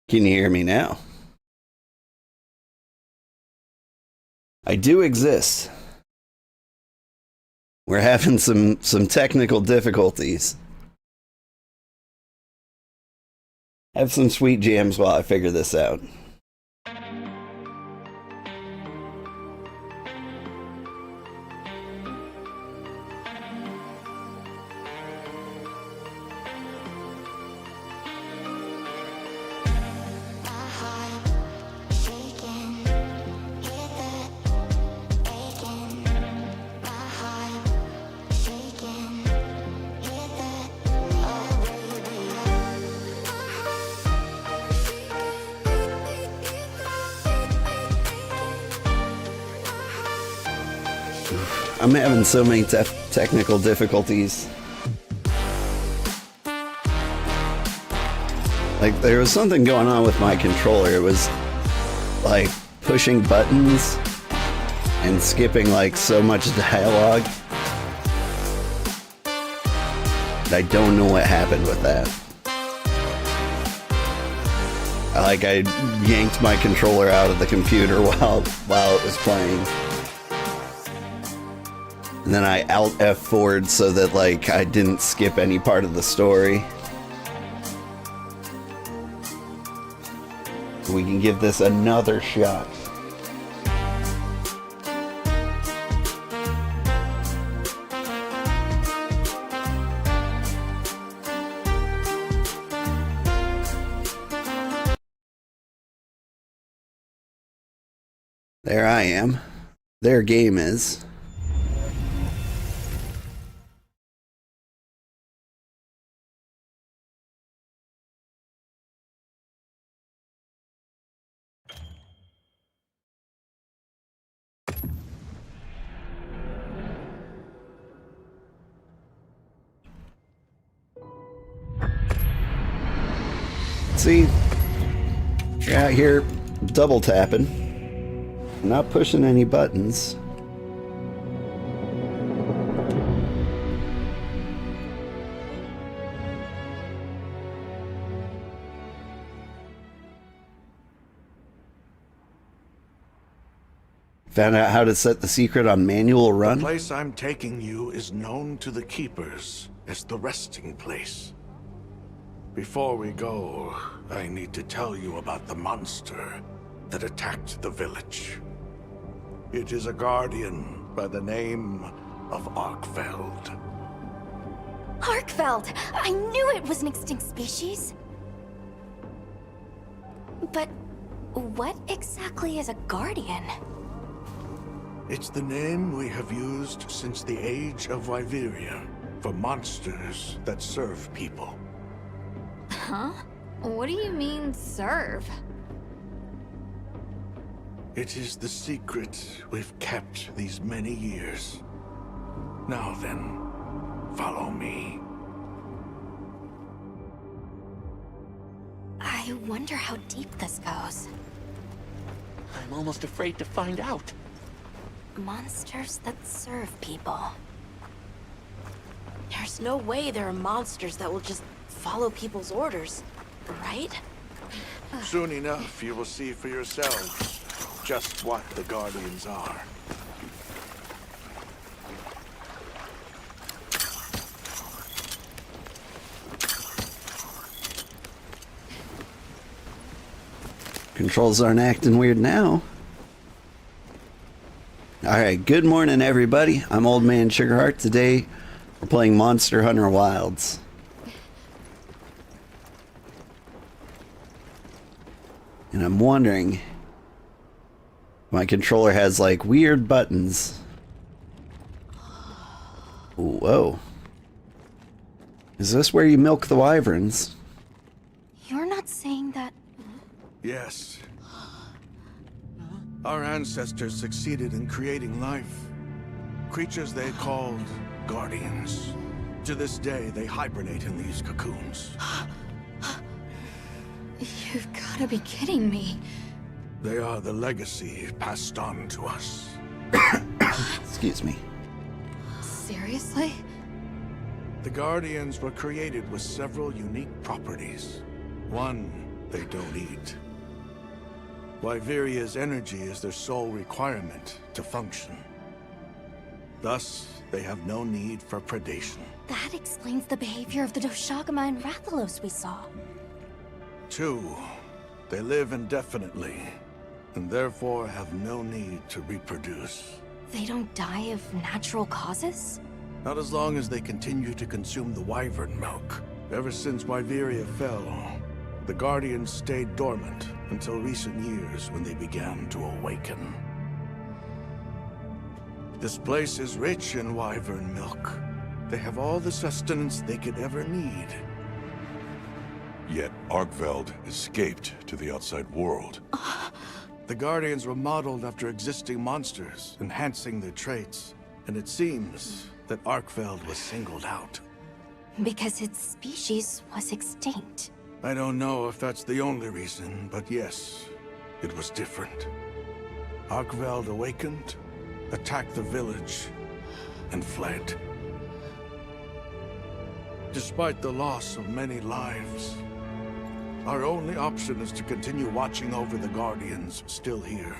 Can you hear me now? I do exist. We're having some technical difficulties. Have some sweet jams while I figure this out. I'm having so many technical difficulties. Like, there was something going on with my controller. It was like pushing buttons and skipping like so much dialogue. I don't know what happened with that. I yanked my controller out of the computer while it was playing. And then I Alt F4'd so that like I didn't skip any part of the story. We can give this another shot. There I am. Their game is. See, you're out here double tapping, not pushing any buttons. Found out how to set the secret on manual run. The place I'm taking you is known to the Keepers as the resting place. Before we go, I need to tell you about the monster that attacked the village. It is a guardian by the name of Arkfeld. Arkfeld! I knew it was an extinct species! But what exactly is a guardian? It's the name we have used since the age of Wyveria for monsters that serve people. Huh? What do you mean, serve? It is the secret we've kept these many years. Now then, follow me. I wonder how deep this goes. I'm almost afraid to find out. Monsters that serve people. There's no way there are monsters that will just follow people's orders, right? Soon enough, you will see for yourselves just what the Guardians are. Controls aren't acting weird now. Alright, good morning everybody. I'm Old Man Sugarheart. Today we're playing Monster Hunter Wilds. And I'm wondering, my controller has like weird buttons. Whoa. Is this where you milk the wyverns? You're not saying that... Yes. Our ancestors succeeded in creating life. Creatures they called guardians. To this day, they hibernate in these cocoons. You've gotta be kidding me. They are the legacy passed on to us. Excuse me. Seriously? The Guardians were created with several unique properties. One they don't eat. Wyveria's energy is their sole requirement to function. Thus, they have no need for predation. That explains the behavior of the Doshagama and Rathalos we saw. 2, they live indefinitely, and therefore have no need to reproduce. They don't die of natural causes? Not as long as they continue to consume the wyvern milk. Ever since Wyveria fell, the Guardians stayed dormant until recent years when they began to awaken. This place is rich in wyvern milk. They have all the sustenance they could ever need. Yet Arkveld escaped to the outside world. The Guardians were modeled after existing monsters, enhancing their traits. And it seems that Arkveld was singled out. Because its species was extinct. I don't know if that's the only reason, but yes, it was different. Arkveld awakened, attacked the village, and fled. Despite the loss of many lives, our only option is to continue watching over the Guardians still here.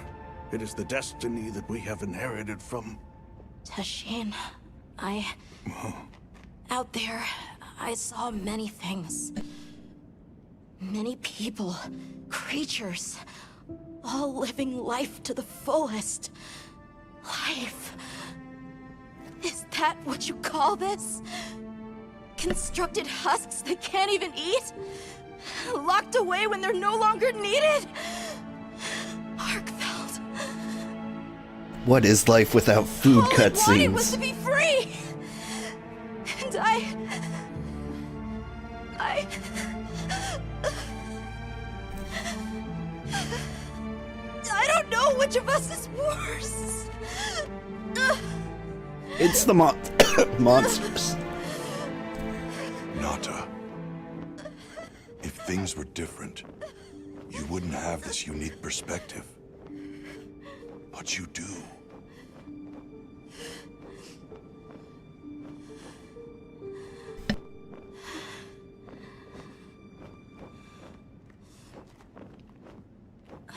It is the destiny that we have inherited from... Tashin, out there, I saw many things. Many people, creatures, all living life to the fullest. Life. Is that what you call this? Constructed husks that can't even eat? Locked away when they're no longer needed? Arkveld. What is life without food All I wanted was cutscenes? to be free! And I don't know which of us is worse. It's the monsters. Nata. If things were different, you wouldn't have this unique perspective. But you do.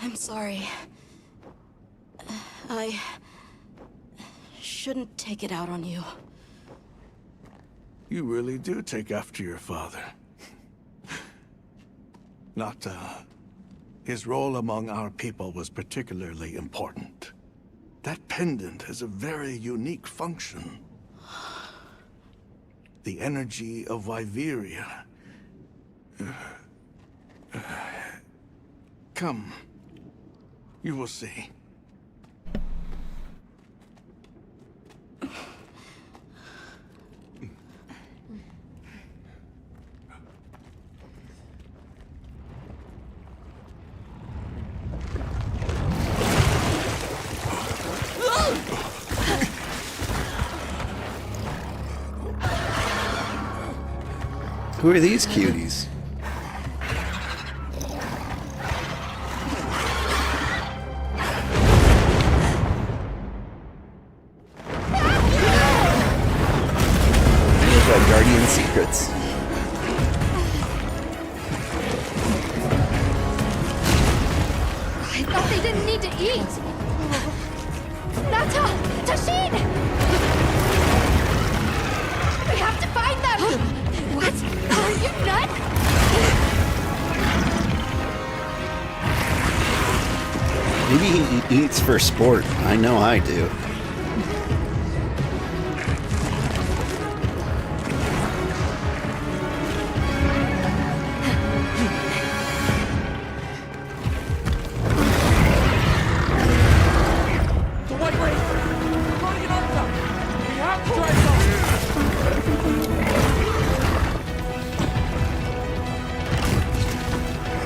I'm sorry. I shouldn't take it out on you. You really do take after your father. His role among our people was particularly important. That pendant has a very unique function. The energy of Wyveria. Come. You will see. Who are these cuties? They've got guardian secrets. I thought they didn't need to eat. Nata! Tashin! We have to find them! What? Are you nuts? Maybe he eats for sport. I know I do. The White Race! We're running an Arca! We have to drive them!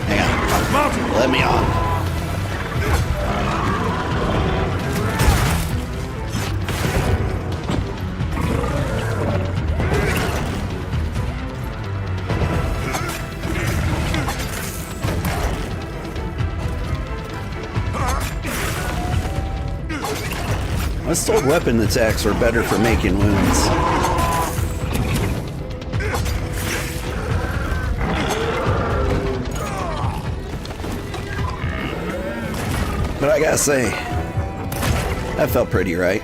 Hang on. Let me on. I was told weapon attacks were better for making wounds. But I gotta say, that felt pretty right.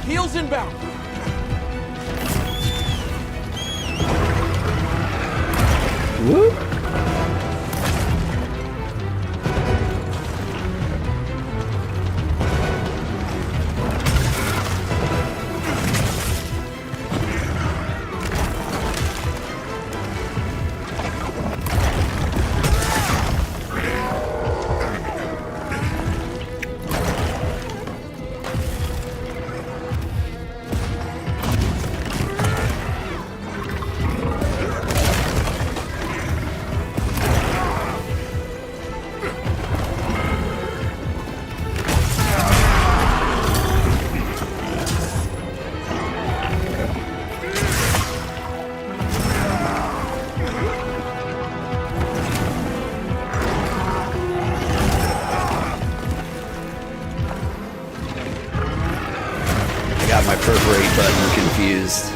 Heels inbound. Whoop. My perforate button confused.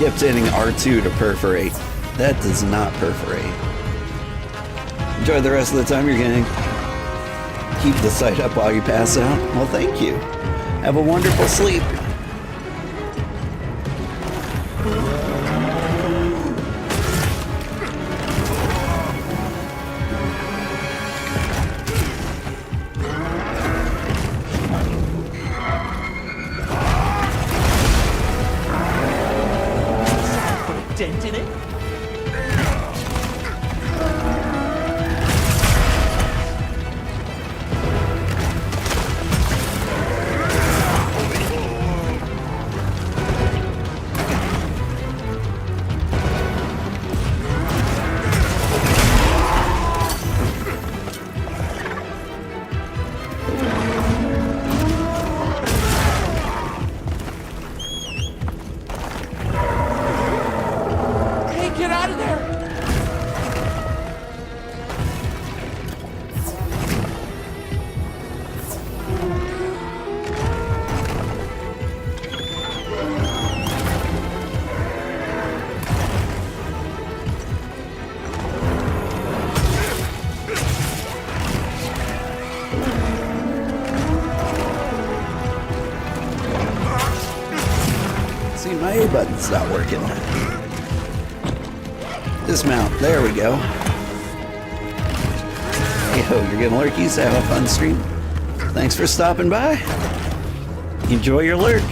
Kept hitting R2 to perforate. That does not perforate. Enjoy the rest of the time you're getting. Keep the sight up while you pass out. Well, thank you. Have a wonderful sleep. Dent in it? Get out of there! See, my A button's not working. Dismount. There we go. Yo, you're getting lurkies? Have a fun stream. Thanks for stopping by. Enjoy your lurk.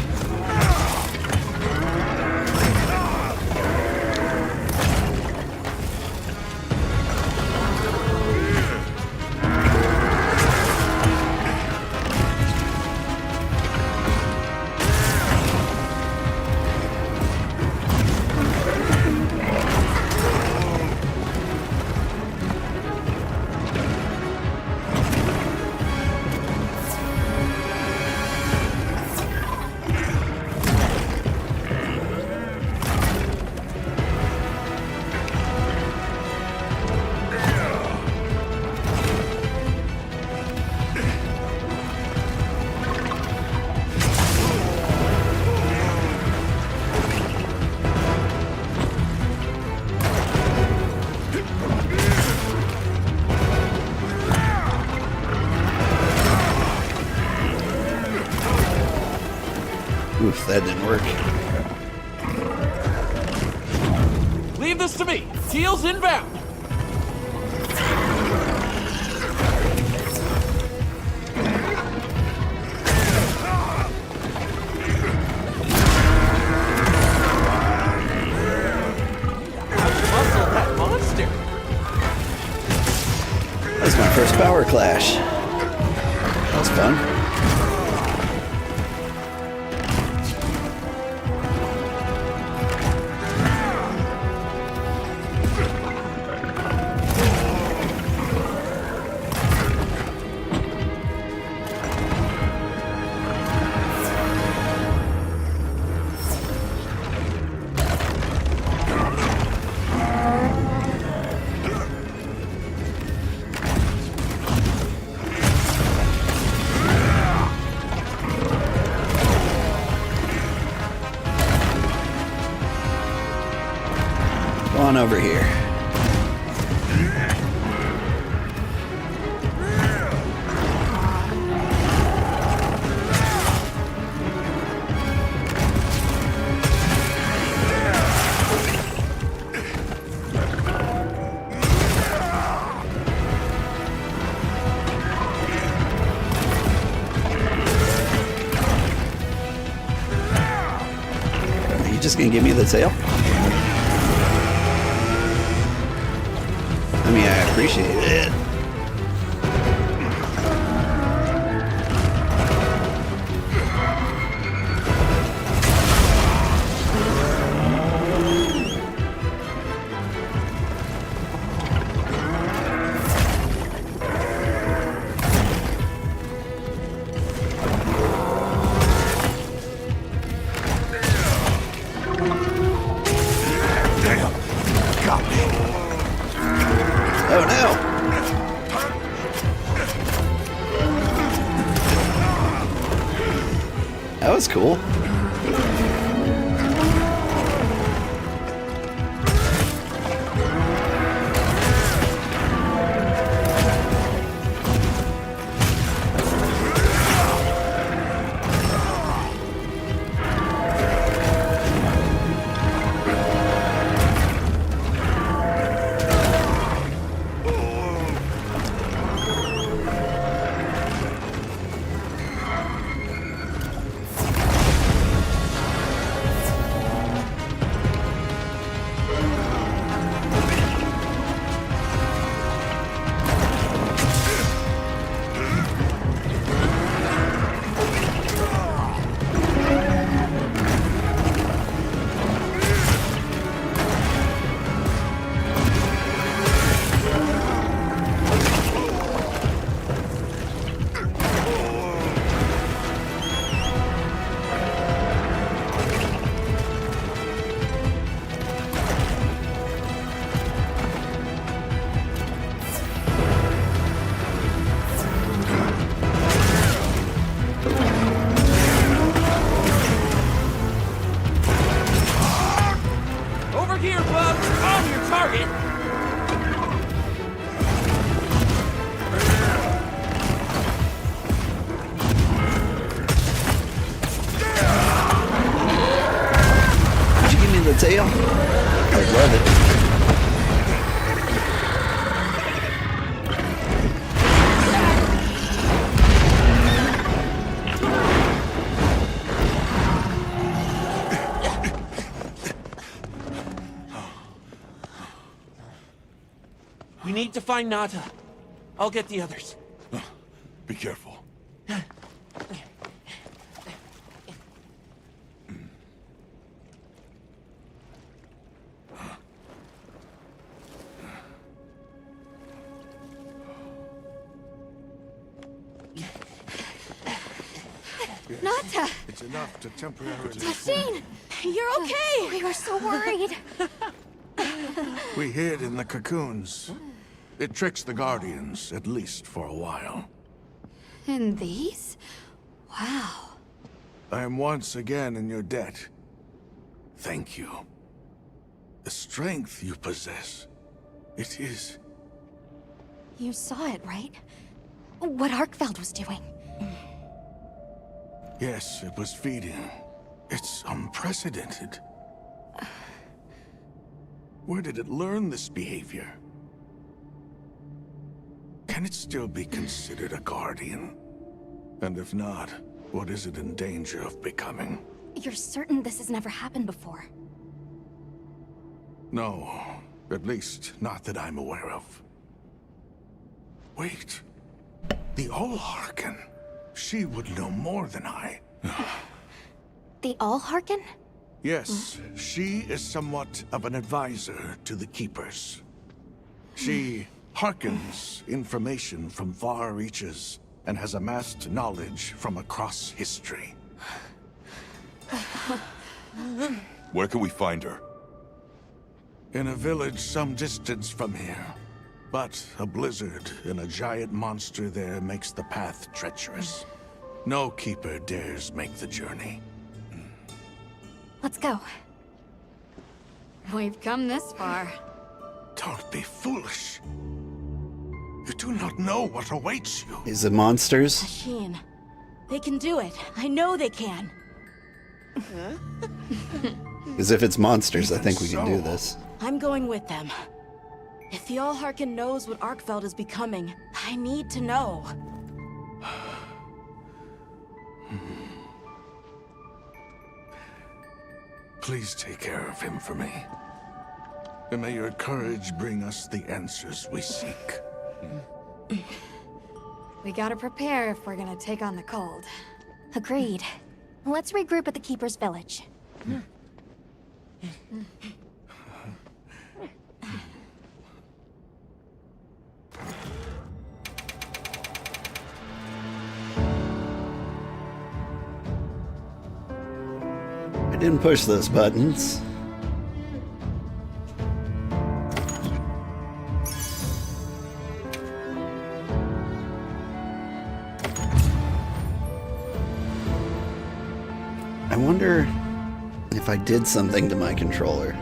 Oof, that didn't work. Leave this to me. Heels inbound. Muscle that monster. That's my first power clash. That was fun. Go on over here. Are you just gonna give me the tail? I mean, I appreciate it. Damn! Got me! Oh no! That was cool. Over here, bub. On your target. Did you give me the tail? I'd love it. We need to find Nata. I'll get the others. Be careful. Nata! It's enough to temporarily... Tashine! You're okay! We were so worried. We hid in the cocoons. It tricks the Guardians, at least for a while. And these? Wow. I am once again in your debt. Thank you. The strength you possess. It is... You saw it, right? What Arkfeld was doing. Yes, it was feeding. It's unprecedented. Where did it learn this behavior? Can it still be considered a guardian? And if not, what is it in danger of becoming? You're certain this has never happened before? No, at least not that I'm aware of. Wait, the All-Harken. She would know more than I. The All-Harken? Yes, she is somewhat of an advisor to the Keepers. She hearkens information from far reaches and has amassed knowledge from across history. Where can we find her? In a village some distance from here. But a blizzard and a giant monster there makes the path treacherous. No Keeper dares make the journey. Let's go. We've come this far. Don't be foolish. You do not know what awaits you. Is it monsters? Sheen. They can do it. I know they can. Because if it's monsters, I think we can do so. this. I'm going with them. If the All-Harken knows what Arkfeld is becoming, I need to know. Please take care of him for me. And may your courage bring us the answers we seek. We gotta prepare if we're gonna take on the cold. Agreed. Let's regroup at the Keeper's Village. I didn't push those buttons. I wonder if I did something to my controller.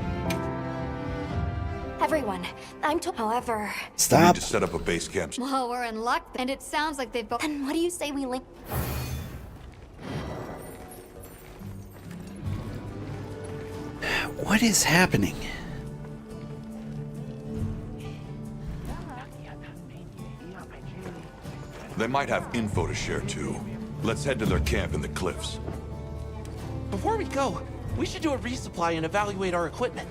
Everyone, I'm to. However. We need Stop. to set up a base camp. Well, we're in luck, and it sounds like they've both. Then what do you say we link? What is happening? They might have info to share too. Let's head to their camp in the cliffs. Before we go, we should do a resupply and evaluate our equipment.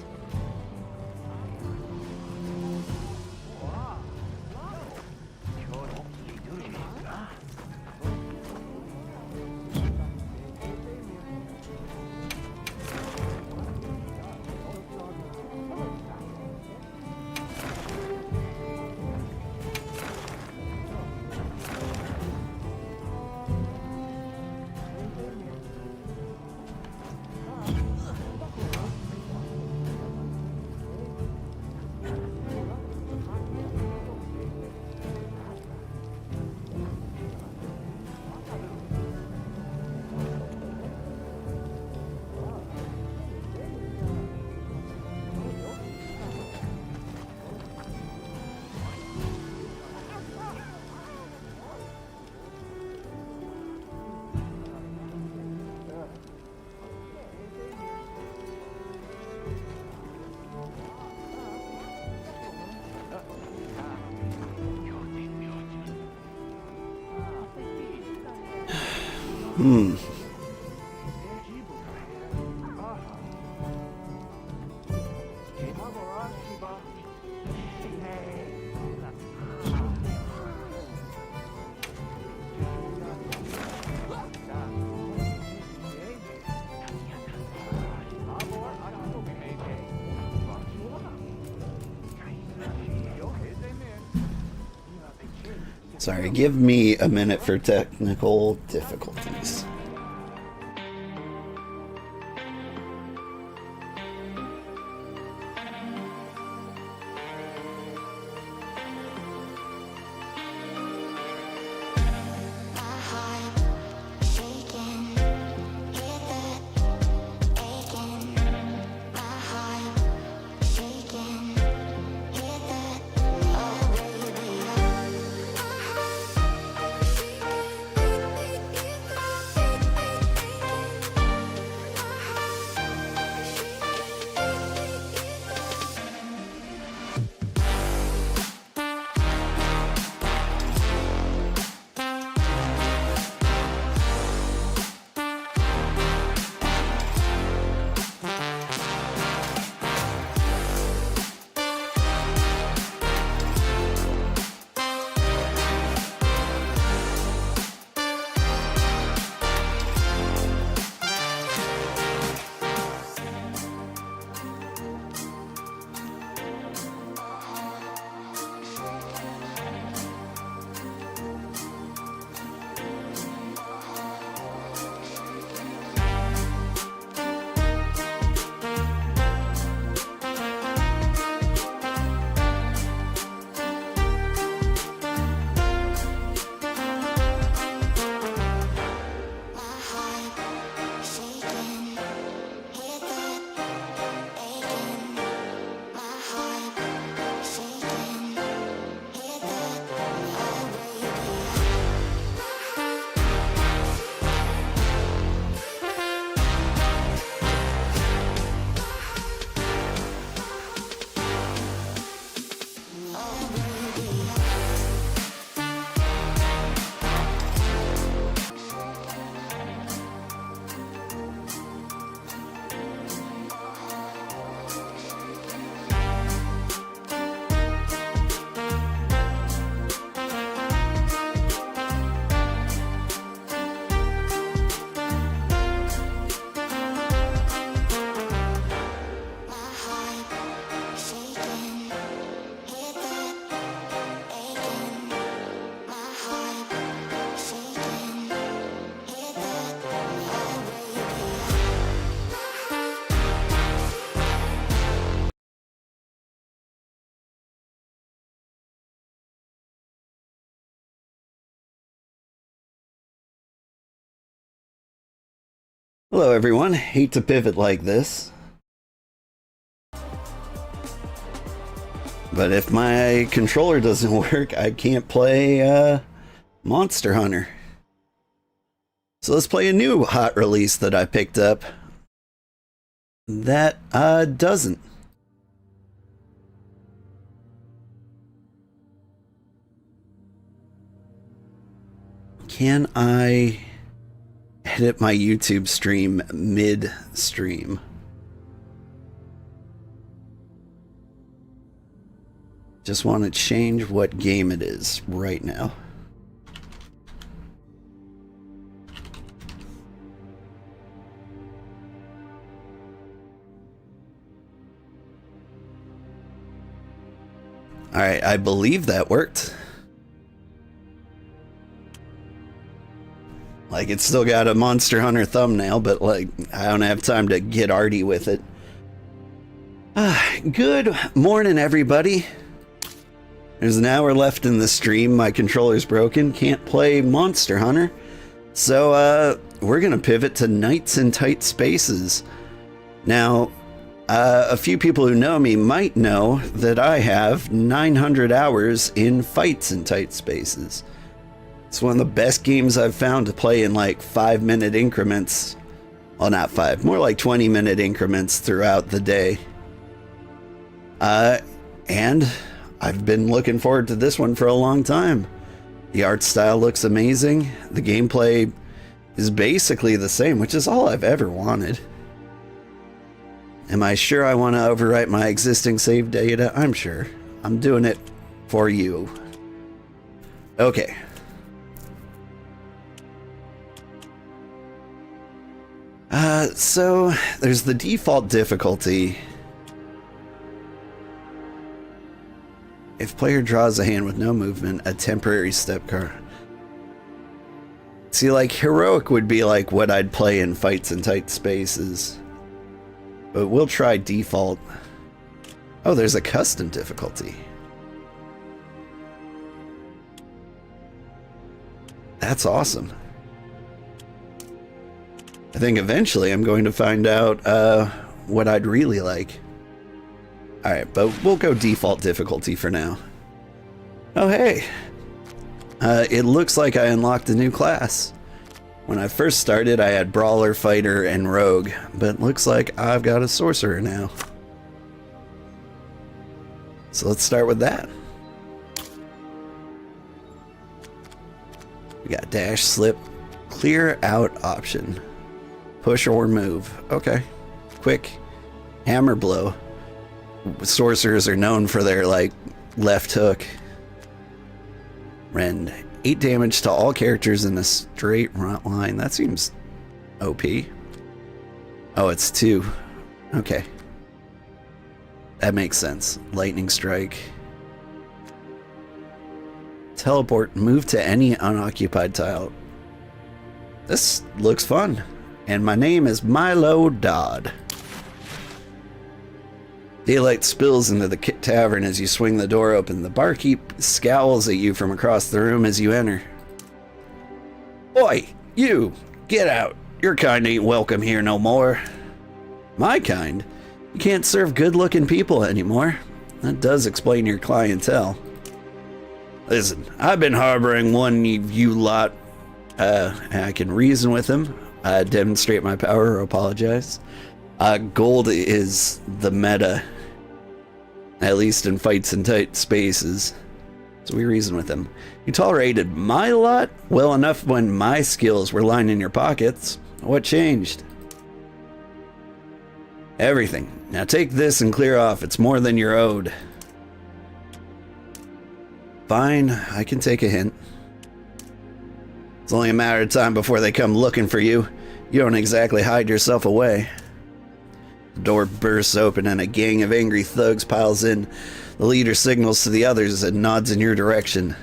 Sorry, give me a minute for technical difficulties. Hello everyone, hate to pivot like this, but if my controller doesn't work, I can't play Monster Hunter. So let's play a new hot release that I picked up that doesn't. Can I edit my YouTube stream mid-stream? Just want to change what game it is right now. Alright, I believe that worked. Like, it's still got a Monster Hunter thumbnail, but like, I don't have time to get arty with it. Good morning, everybody. There's an hour left in the stream. My controller's broken. Can't play Monster Hunter. So, we're gonna pivot to Nights in Tight Spaces. Now, a few people who know me might know that I have 900 hours in Fights in Tight Spaces. It's one of the best games I've found to play in like 5-minute increments. Well, not 5, more like 20-minute increments throughout the day. And I've been looking forward to this one for a long time. The art style looks amazing. The gameplay is basically the same, which is all I've ever wanted. Am I sure I want to overwrite my existing save data? I'm sure. I'm doing it for you. Okay. So there's the default difficulty. If player draws a hand with no movement, a temporary step card. See, like, heroic would be like what I'd play in Fights in Tight Spaces. But we'll try default. Oh, there's a custom difficulty. That's awesome. I think eventually I'm going to find out what I'd really like. Alright, but we'll go default difficulty for now. Oh, hey. It looks like I unlocked a new class. When I first started, I had Brawler, Fighter, and Rogue, but looks like I've got a Sorcerer now. So let's start with that. We got Dash, Slip, Clear Out option. Push or move. Okay. Quick. Hammer Blow. Sorcerers are known for their, like, left hook. Rend. 8 damage to all characters in a straight line. That seems OP. Oh, it's 2. Okay. That makes sense. Lightning Strike. Teleport. Move to any unoccupied tile. This looks fun. And my name is Milo Dodd. Daylight spills into the tavern as you swing the door open. The barkeep scowls at you from across the room as you enter. Oi, you! Get out! Your kind ain't welcome here no more. My kind? You can't serve good-looking people anymore. That does explain your clientele. Listen, I've been harboring one of you lot. I can reason with him, demonstrate my power, or apologize. Gold is the meta. At least in Fights in Tight Spaces. So we reason with him. You tolerated my lot well enough when my skills were lining your pockets. What changed? Everything. Now take this and clear off. It's more than you're owed. Fine, I can take a hint. It's only a matter of time before they come looking for you. You don't exactly hide yourself away. The door bursts open and a gang of angry thugs piles in. The leader signals to the others and nods in your direction.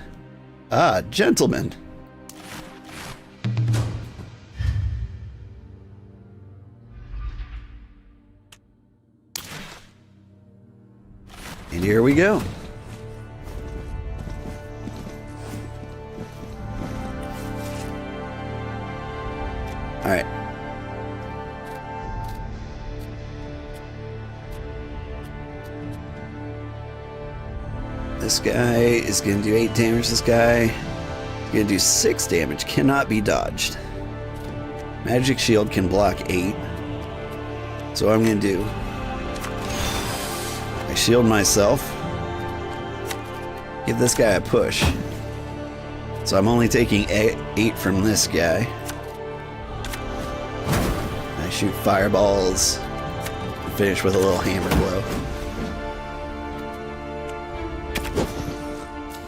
Ah, gentlemen. And here we go. Alright. This guy is going to do 8 damage. This guy is going to do 6 damage. Cannot be dodged. Magic Shield can block 8. So what I'm going to do, I shield myself. Give this guy a push. So I'm only taking 8 from this guy. I shoot fireballs. Finish with a little hammer blow.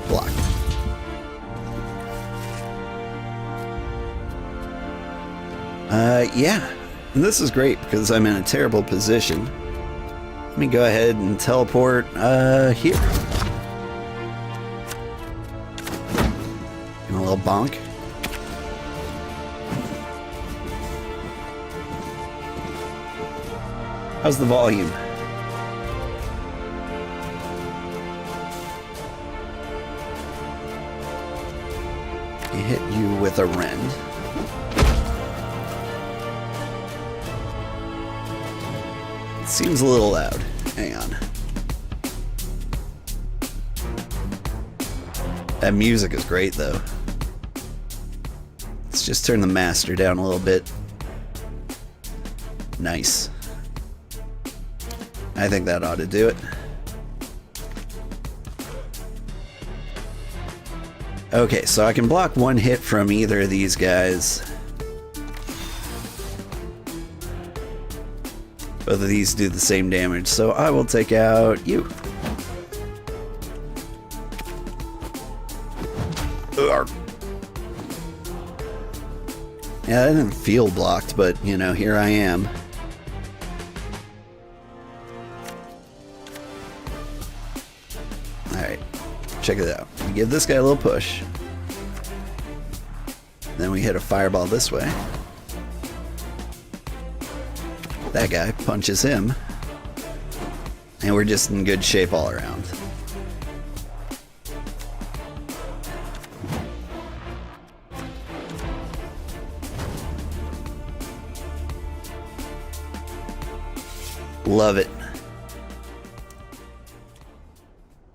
Block. Yeah. And this is great because I'm in a terrible position. Let me go ahead and teleport, here. Give him a little bonk. How's the volume? He hit you with a rend. It seems a little loud. Hang on. That music is great though. Let's just turn the master down a little bit. Nice. I think that ought to do it. Okay, so I can block 1 hit from either of these guys. Both of these do the same damage, so I will take out you. Urgh. Yeah, I didn't feel blocked, but, you know, here I am. Alright, check it out. We give this guy a little push. Then we hit a fireball this way. That guy punches him. And we're just in good shape all around. Love it.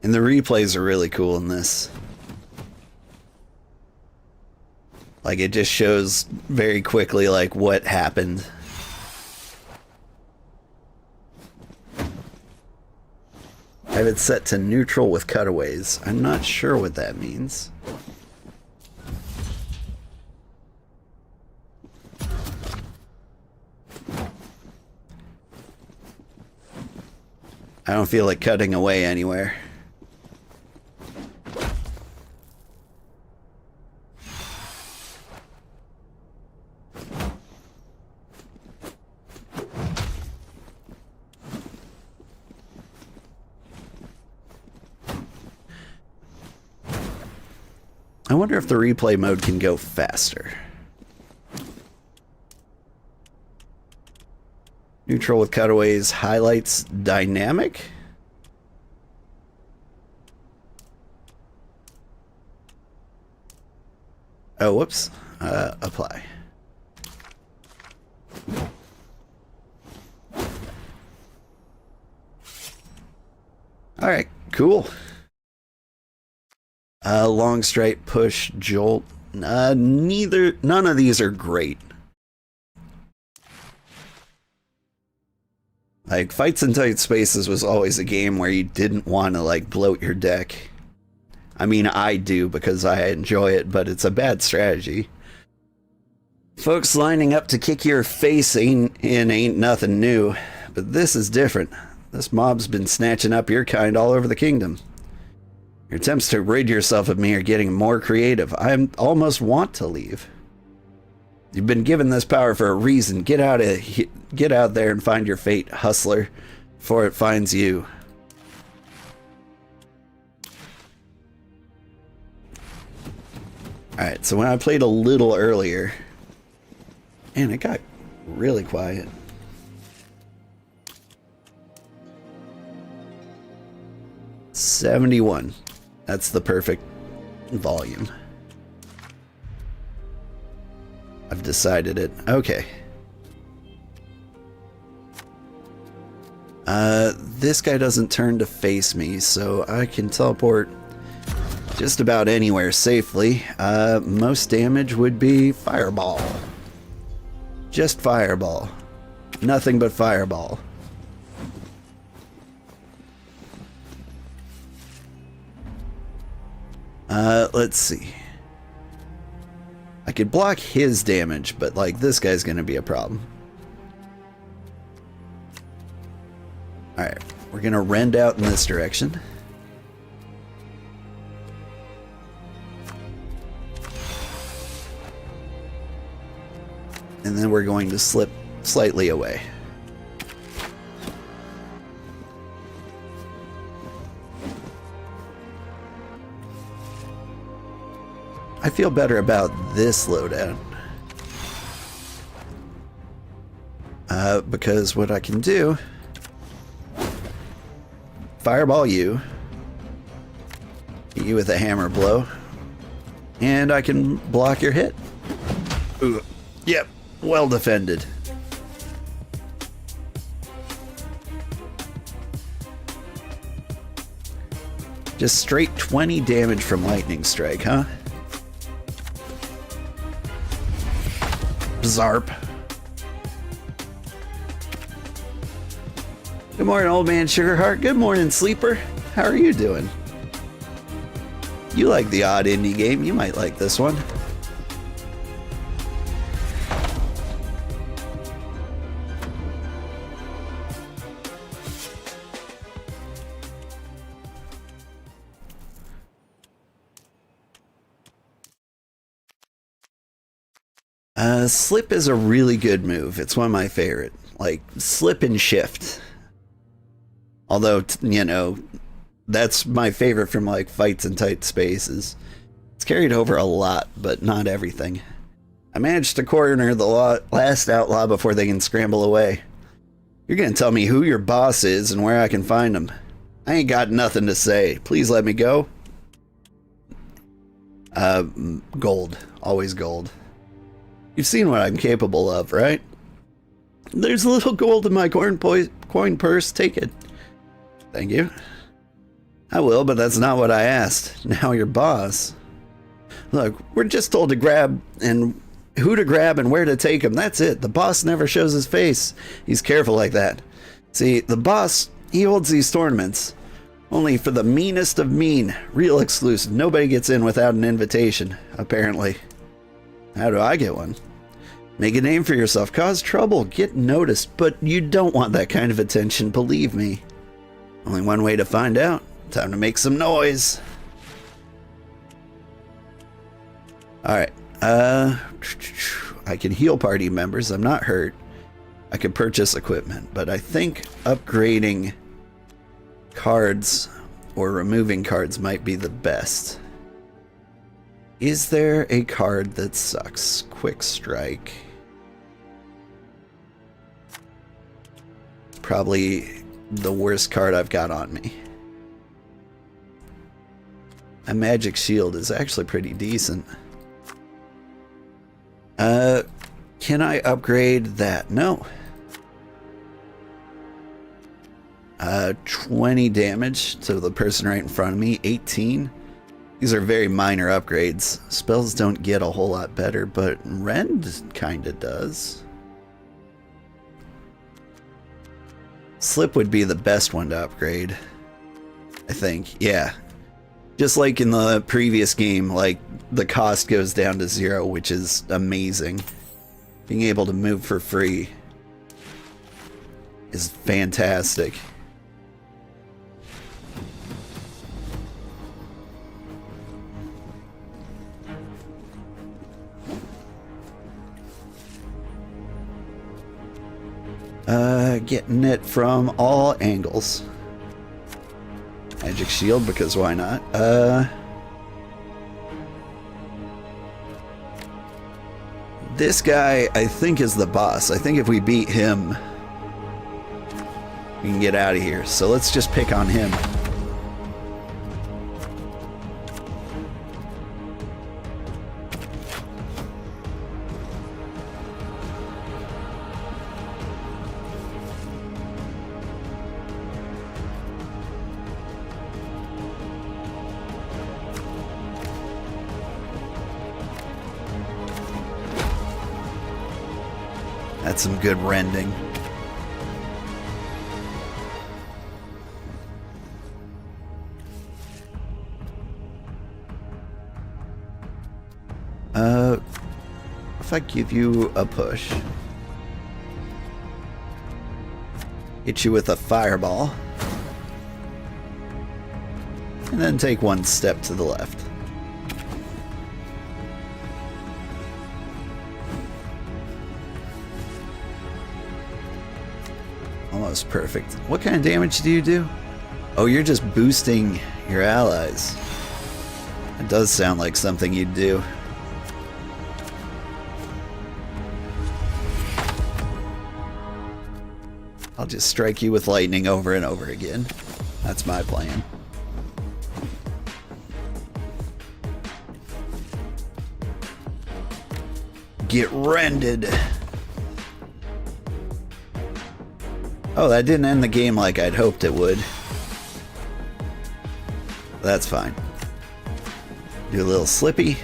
And the replays are really cool in this. Like, it just shows very quickly, like, what happened. I have it set to neutral with cutaways. I'm not sure what that means. I don't feel like cutting away anywhere. I wonder if the replay mode can go faster. Neutral with cutaways highlights dynamic. Oh, whoops. Apply. All right, cool. Long strike, push, jolt. None of these are great. Like, Fights in Tight Spaces was always a game where you didn't want to, like, bloat your deck. I mean, I do because I enjoy it, but it's a bad strategy. Folks lining up to kick your face ain't nothing new, but this is different. This mob's been snatching up your kind all over the kingdom. Your attempts to rid yourself of me are getting more creative. I almost want to leave. You've been given this power for a reason. Get out there and find your fate, hustler, before it finds you. Alright, so when I played a little earlier, man, it got really quiet. $71. That's the perfect volume. I've decided it. Okay. This guy doesn't turn to face me, so I can teleport just about anywhere safely. Most damage would be fireball. Just fireball. Nothing but fireball. Let's see. I could block his damage, but like this guy's gonna be a problem. Alright, we're gonna rend out in this direction. And then we're going to slip slightly away. I feel better about this loadout. Because what I can do... Fireball you. Hit you with a hammer blow. And I can block your hit. Ooh. Yep. Well defended. Just straight 20 damage from lightning strike, huh? Zarp. Good morning, old man Sugarheart. Good morning, sleeper. How are you doing? You like the odd indie game. You might like this one. Slip is a really good move. It's one of my favorite. Like, slip and shift. Although, you know, that's my favorite from, like, fights in tight spaces. It's carried over a lot, but not everything. I managed to corner the last outlaw before they can scramble away. You're gonna tell me who your boss is and where I can find him. I ain't got nothing to say. Please let me go. Gold. Always gold. You've seen what I'm capable of, right? There's a little gold in my coin purse. Take it. Thank you. I will, but that's not what I asked. Now your boss. Look, we're just told to grab and who to grab and where to take him. That's it. The boss never shows his face. He's careful like that. See, the boss, he holds these tournaments. Only for the meanest of mean. Real exclusive. Nobody gets in without an invitation, apparently. How do I get one? Make a name for yourself, cause trouble, get noticed, but you don't want that kind of attention, believe me. Only one way to find out. Time to make some noise. Alright, I can heal party members, I'm not hurt. I can purchase equipment, but I think upgrading cards or removing cards might be the best. Is there a card that sucks? Quick Strike. Probably the worst card I've got on me. A Magic Shield is actually pretty decent. Can I upgrade that? No. 20 damage to the person right in front of me. 18. These are very minor upgrades. Spells don't get a whole lot better, but Rend kinda does. Slip would be the best one to upgrade, I think. Yeah. Just like in the previous game, like, the cost goes down to 0, which is amazing. Being able to move for free is fantastic. Getting it from all angles. Magic Shield, because why not? This guy, I think, is the boss. I think if we beat him, we can get out of here. So let's just pick on him. That's some good rending. If I give you a push, hit you with a fireball, and then take one step to the left. Almost perfect. What kind of damage do you do? Oh, you're just boosting your allies. It does sound like something you'd do. I'll just strike you with lightning over and over again. That's my plan. Get rended. Oh, that didn't end the game like I'd hoped it would. That's fine. Do a little slippy.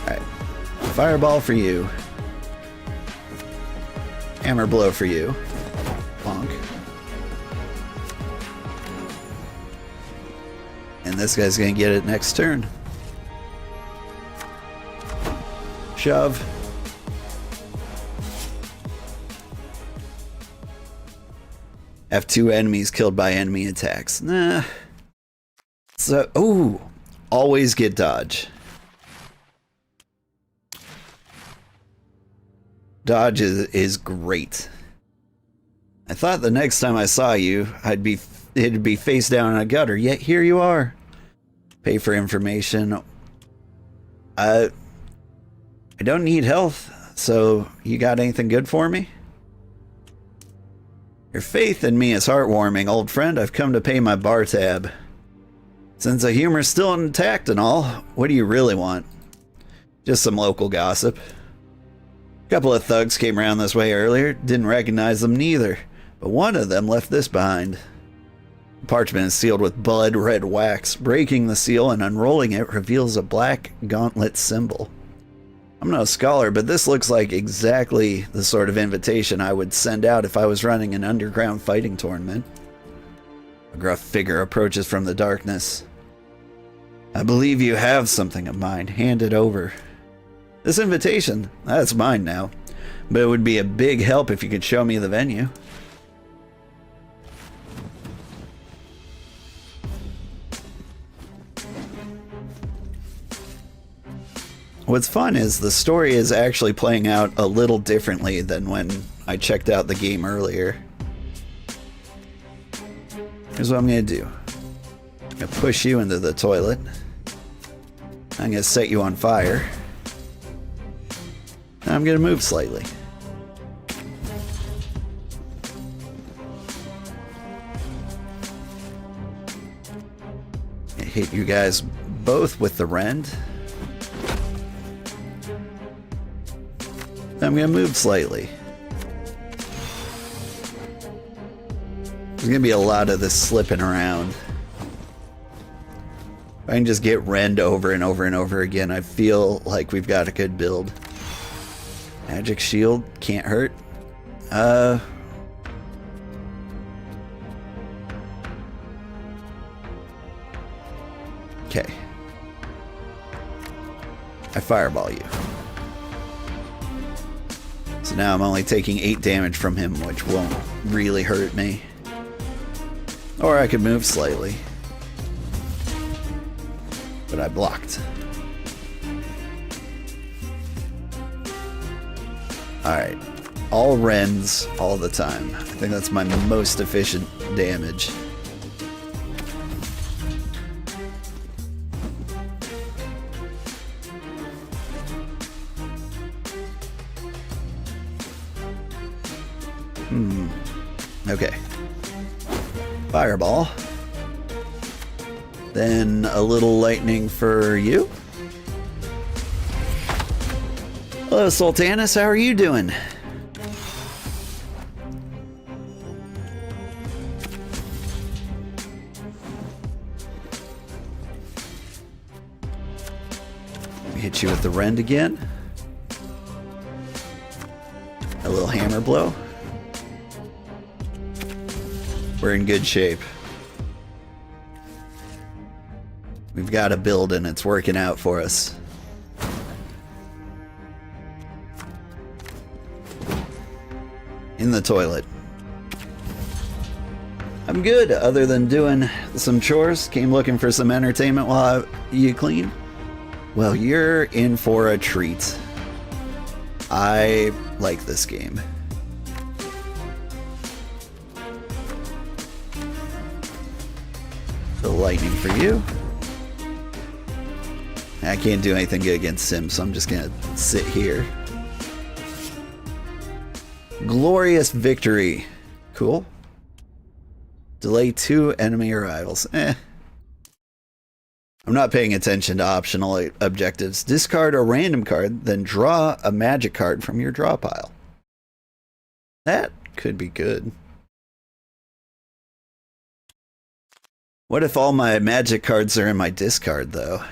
Alright. Fireball for you. Hammer blow for you. Bonk. And this guy's gonna get it next turn. Shove. Have 2 enemies killed by enemy attacks. Nah. So, ooh, always get dodge. Dodge is great. I thought the next time I saw you, it'd be face down in a gutter, yet here you are. Pay for information. I don't need health, so you got anything good for me? Your faith in me is heartwarming, old friend. I've come to pay my bar tab. Since the humor's still intact and all, what do you really want? Just some local gossip. A couple of thugs came around this way earlier. Didn't recognize them neither, but one of them left this behind. The parchment is sealed with blood red wax. Breaking the seal and unrolling it reveals a black gauntlet symbol. I'm no scholar, but this looks like exactly the sort of invitation I would send out if I was running an underground fighting tournament. A gruff figure approaches from the darkness. I believe you have something of mine. Hand it over. This invitation, that's mine now. But it would be a big help if you could show me the venue. What's fun is the story is actually playing out a little differently than when I checked out the game earlier. Here's what I'm going to do. I'm going to push you into the toilet. I'm going to set you on fire. And I'm going to move slightly. I hit you guys both with the rend. I'm going to move slightly. There's going to be a lot of this slipping around. If I can just get rend over and over and over again, I feel like we've got a good build. Magic shield, can't hurt. Okay. I fireball you. So now I'm only taking 8 damage from him, which won't really hurt me. Or I could move slightly. But I blocked. Alright. All rends all the time. I think that's my most efficient damage. Okay. Fireball. Then a little lightning for you. Hello, Sultanas. How are you doing? hit you with the rend again. A little hammer blow. We're in good shape. We've got a build and it's working out for us. In the toilet. I'm good, other than doing some chores. Came looking for some entertainment while you clean. Well, you're in for a treat. I like this game. The lightning for you. I can't do anything good against Sims, so I'm just gonna sit here. Glorious victory. Cool. Delay 2 enemy arrivals. I'm not paying attention to optional objectives. Discard a random card, then draw a magic card from your draw pile. That could be good. What if all my magic cards are in my discard, though?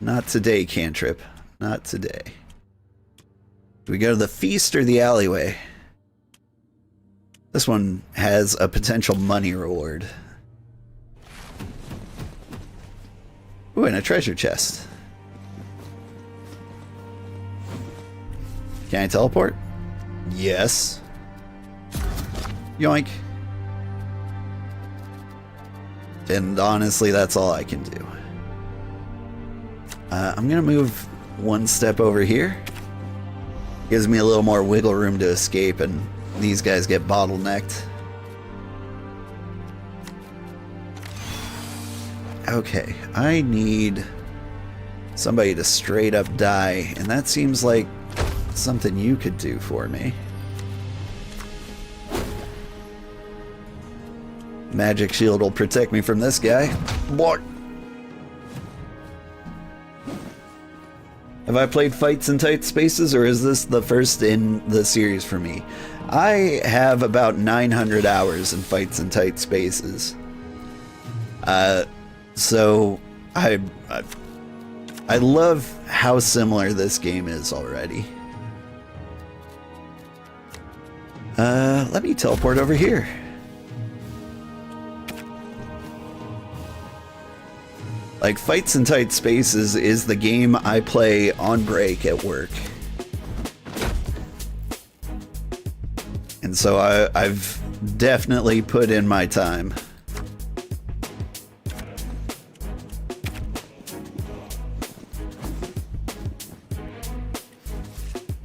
Not today, Cantrip. Not today. Do we go to the feast or the alleyway? This one has a potential money reward. Ooh, and a treasure chest. Can I teleport? Yes. Yoink. And honestly, that's all I can do. I'm gonna move one step over here. Gives me a little more wiggle room to escape, and these guys get bottlenecked. Okay, I need somebody to straight up die, and that seems like something you could do for me. Magic shield will protect me from this guy. What? Have I played Fights in Tight Spaces, or is this the first in the series for me? I have about 900 hours in Fights in Tight Spaces. So I love how similar this game is already. Let me teleport over here. Like, Fights in Tight Spaces is the game I play on break at work. And so I've definitely put in my time.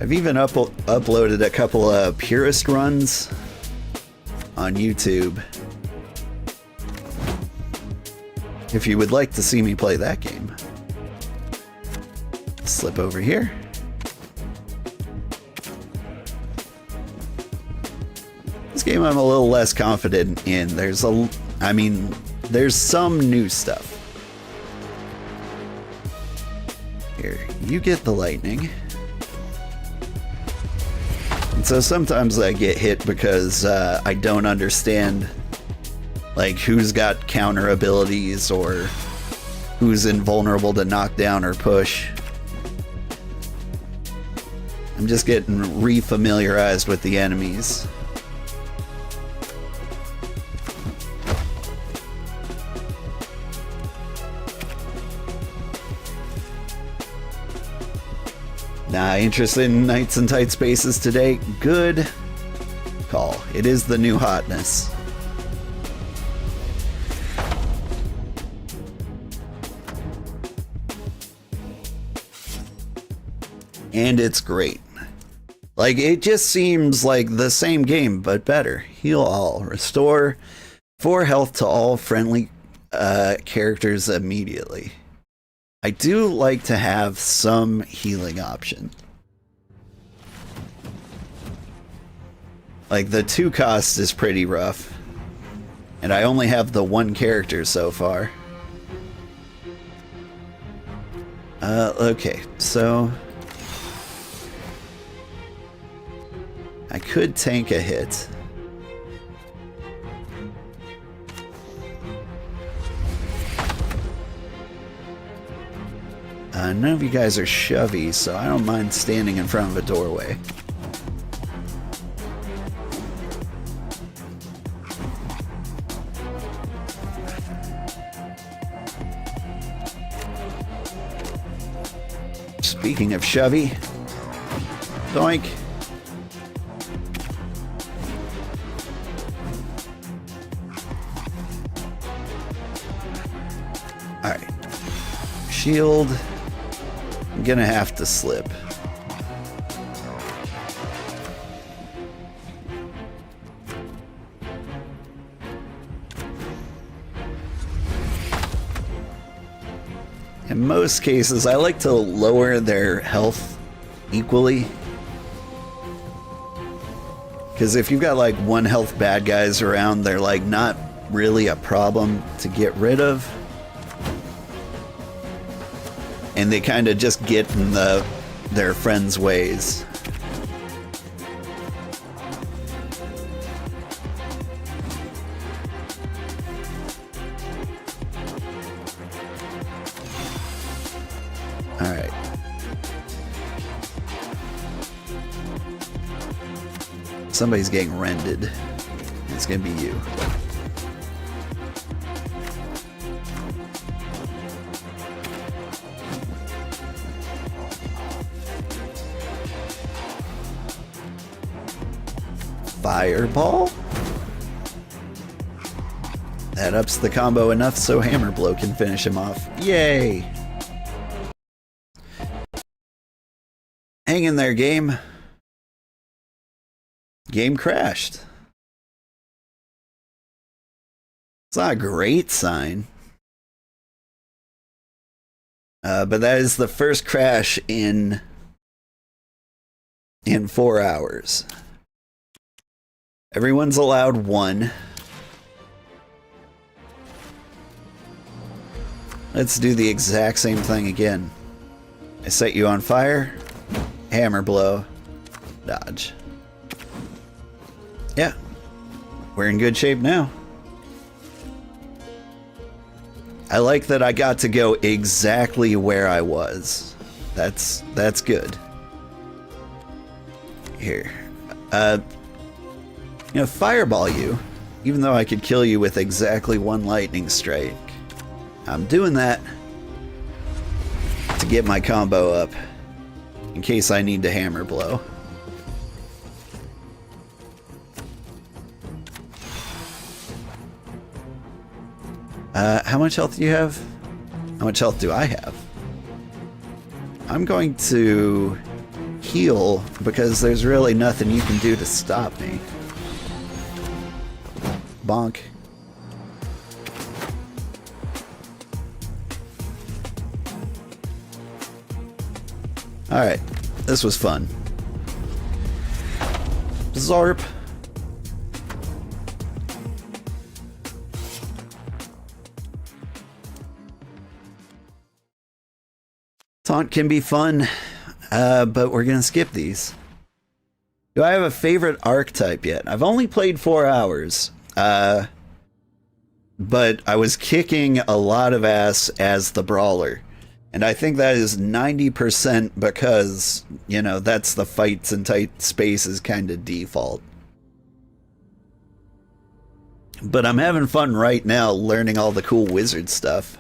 I've even uploaded a couple of purist runs on YouTube. If you would like to see me play that game. Slip over here. This game I'm a little less confident in. There's some new stuff. Here, you get the lightning. And so sometimes I get hit because I don't understand like who's got counter abilities or who's invulnerable to knockdown or push. I'm just getting refamiliarized with the enemies. Nah, interested in Nights in Tight Spaces today? Good call. It is the new hotness. And it's great. Like, it just seems like the same game, but better. Heal all. Restore 4 health to all friendly characters immediately. I do like to have some healing option. Like, the 2 cost is pretty rough. And I only have the 1 character so far. Okay, so I could tank a hit. None of you guys are shovey, so I don't mind standing in front of a doorway. Speaking of shovey, doink. Alright. Shield. I'm gonna have to slip. In most cases, I like to lower their health equally. Because if you've got like 1 health bad guys around, they're like not really a problem to get rid of. And they kind of just get in their friends' ways. All right. Somebody's getting rended. It's gonna be you. Fireball? That ups the combo enough so Hammer Blow can finish him off. Yay! Hang in there, game. Game crashed. It's not a great sign. But that is the first crash in 4 hours. Everyone's allowed 1. Let's do the exact same thing again. I set you on fire. Hammer blow. Dodge. Yeah. We're in good shape now. I like that I got to go exactly where I was. That's good. Here. You know, fireball you, even though I could kill you with exactly 1 lightning strike. I'm doing that to get my combo up in case I need to hammer blow. How much health do you have? How much health do I have? I'm going to heal because there's really nothing you can do to stop me. Bonk. Alright, this was fun. Zarp. Taunt can be fun, but we're gonna skip these. Do I have a favorite archetype yet? I've only played 4 hours. But I was kicking a lot of ass as the brawler. And I think that is 90% because, you know, that's the fights in tight spaces kind of default. But I'm having fun right now learning all the cool wizard stuff.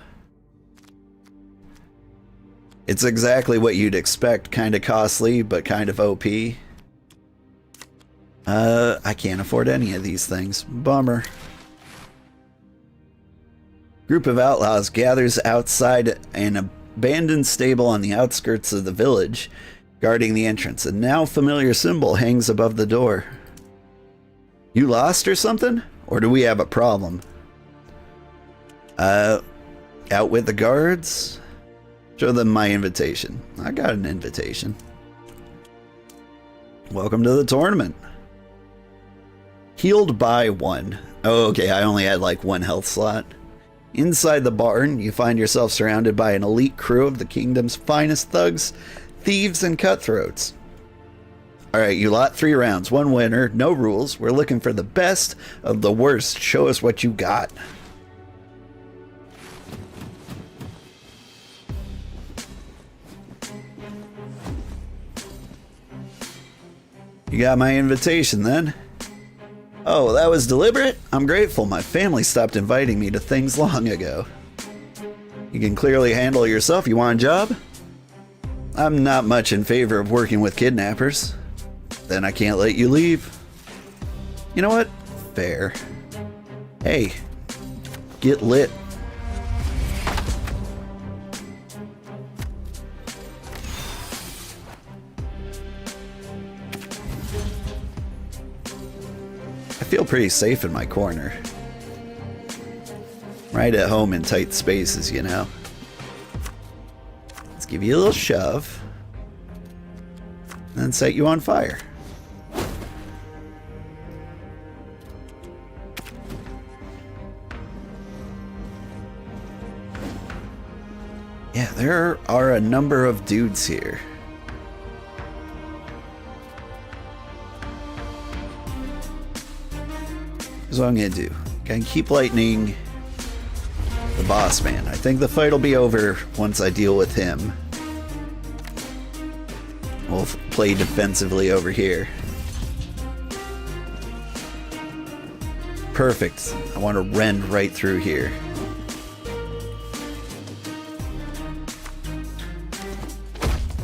It's exactly what you'd expect, kind of costly, but kind of OP. I can't afford any of these things. Bummer. Group of outlaws gathers outside an abandoned stable on the outskirts of the village, guarding the entrance. A now familiar symbol hangs above the door. You lost or something? Or do we have a problem? Out with the guards? Show them my invitation. I got an invitation. Welcome to the tournament. Healed by 1. Oh, okay, I only had like 1 health slot. Inside the barn, you find yourself surrounded by an elite crew of the kingdom's finest thugs, thieves, and cutthroats. Alright, you lot 3 rounds, 1 winner, no rules. We're looking for the best of the worst. Show us what you got. You got my invitation then? Oh, that was deliberate? I'm grateful my family stopped inviting me to things long ago. You can clearly handle yourself. You want a job? I'm not much in favor of working with kidnappers. Then I can't let you leave. You know what? Fair. Hey, get lit. I feel pretty safe in my corner. Right at home in tight spaces, you know. Let's give you a little shove. And then set you on fire. Yeah, there are a number of dudes here. Here's what I'm gonna do. Gonna keep lightning the boss man. I think the fight will be over once I deal with him. We'll play defensively over here. Perfect. I want to rend right through here.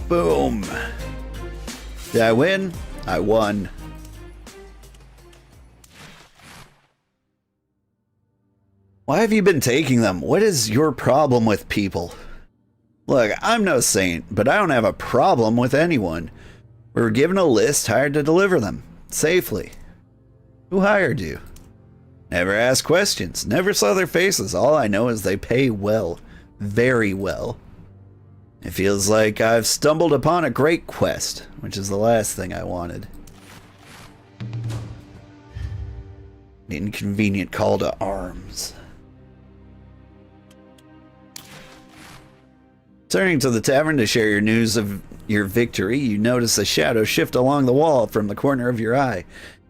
Boom. Did I win? I won. Why have you been taking them? What is your problem with people? Look, I'm no saint, but I don't have a problem with anyone. We were given a list, hired to deliver them. Safely. Who hired you? Never asked questions. Never saw their faces. All I know is they pay well. Very well. It feels like I've stumbled upon a great quest, which is the last thing I wanted. Inconvenient call to arms. Turning to the tavern to share your news of your victory, you notice a shadow shift along the wall from the corner of your eye.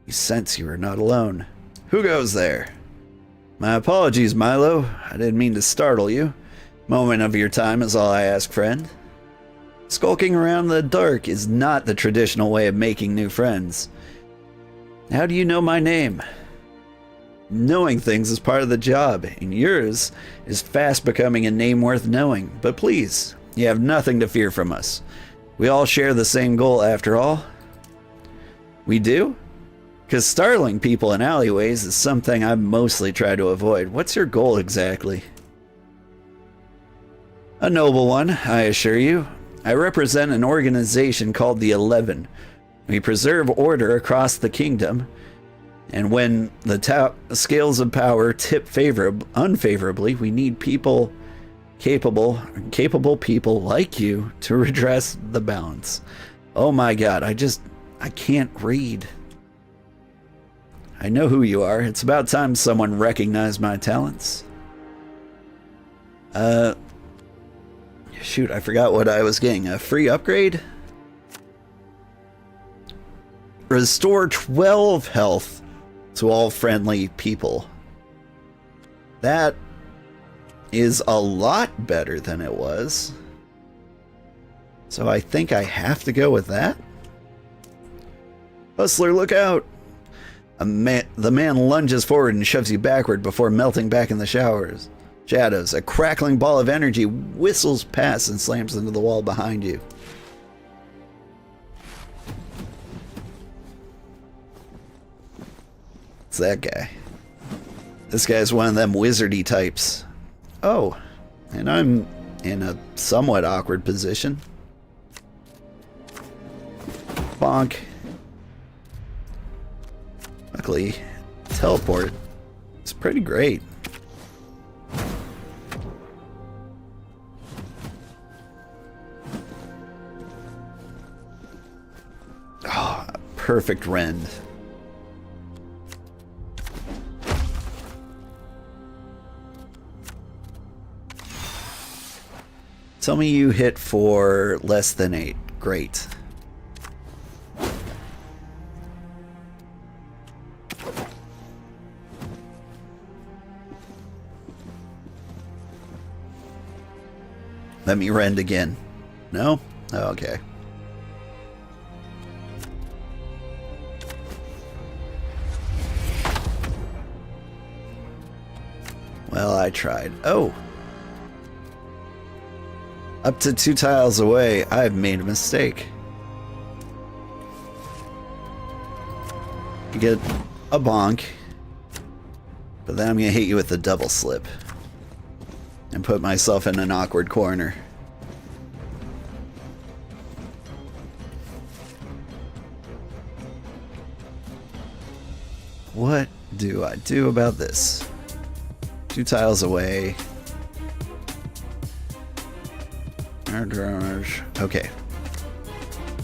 You sense you are not alone. Who goes there? My apologies, Milo. I didn't mean to startle you. Moment of your time is all I ask, friend. Skulking around in the dark is not the traditional way of making new friends. How do you know my name? Knowing things is part of the job, and yours is fast becoming a name worth knowing. But please, you have nothing to fear from us. We all share the same goal after all. We do? Because startling people in alleyways is something I mostly try to avoid. What's your goal exactly? A noble one, I assure you. I represent an organization called the 11. We preserve order across the kingdom. And when the scales of power tip unfavorably, we need people, capable people like you to redress the balance. Oh my god, I can't read. I know who you are. It's about time someone recognized my talents. Shoot, I forgot what I was getting. A free upgrade? Restore 12 health to all friendly people. That is a lot better than it was. So I think I have to go with that. Hustler, look out! The man lunges forward and shoves you backward before melting back in the shadows. A crackling ball of energy whistles past and slams into the wall behind you. It's that guy. This guy's one of them wizardy types. Oh, and I'm in a somewhat awkward position. Bonk. Luckily, teleport is pretty great. Oh, perfect rend. Tell me you hit for less than 8. Great. Let me rend again. No? Oh, okay. Well, I tried. Oh! Up to 2 tiles away, I've made a mistake. You get a bonk, but then I'm gonna hit you with the double slip and put myself in an awkward corner. What do I do about this? 2 tiles away. Okay.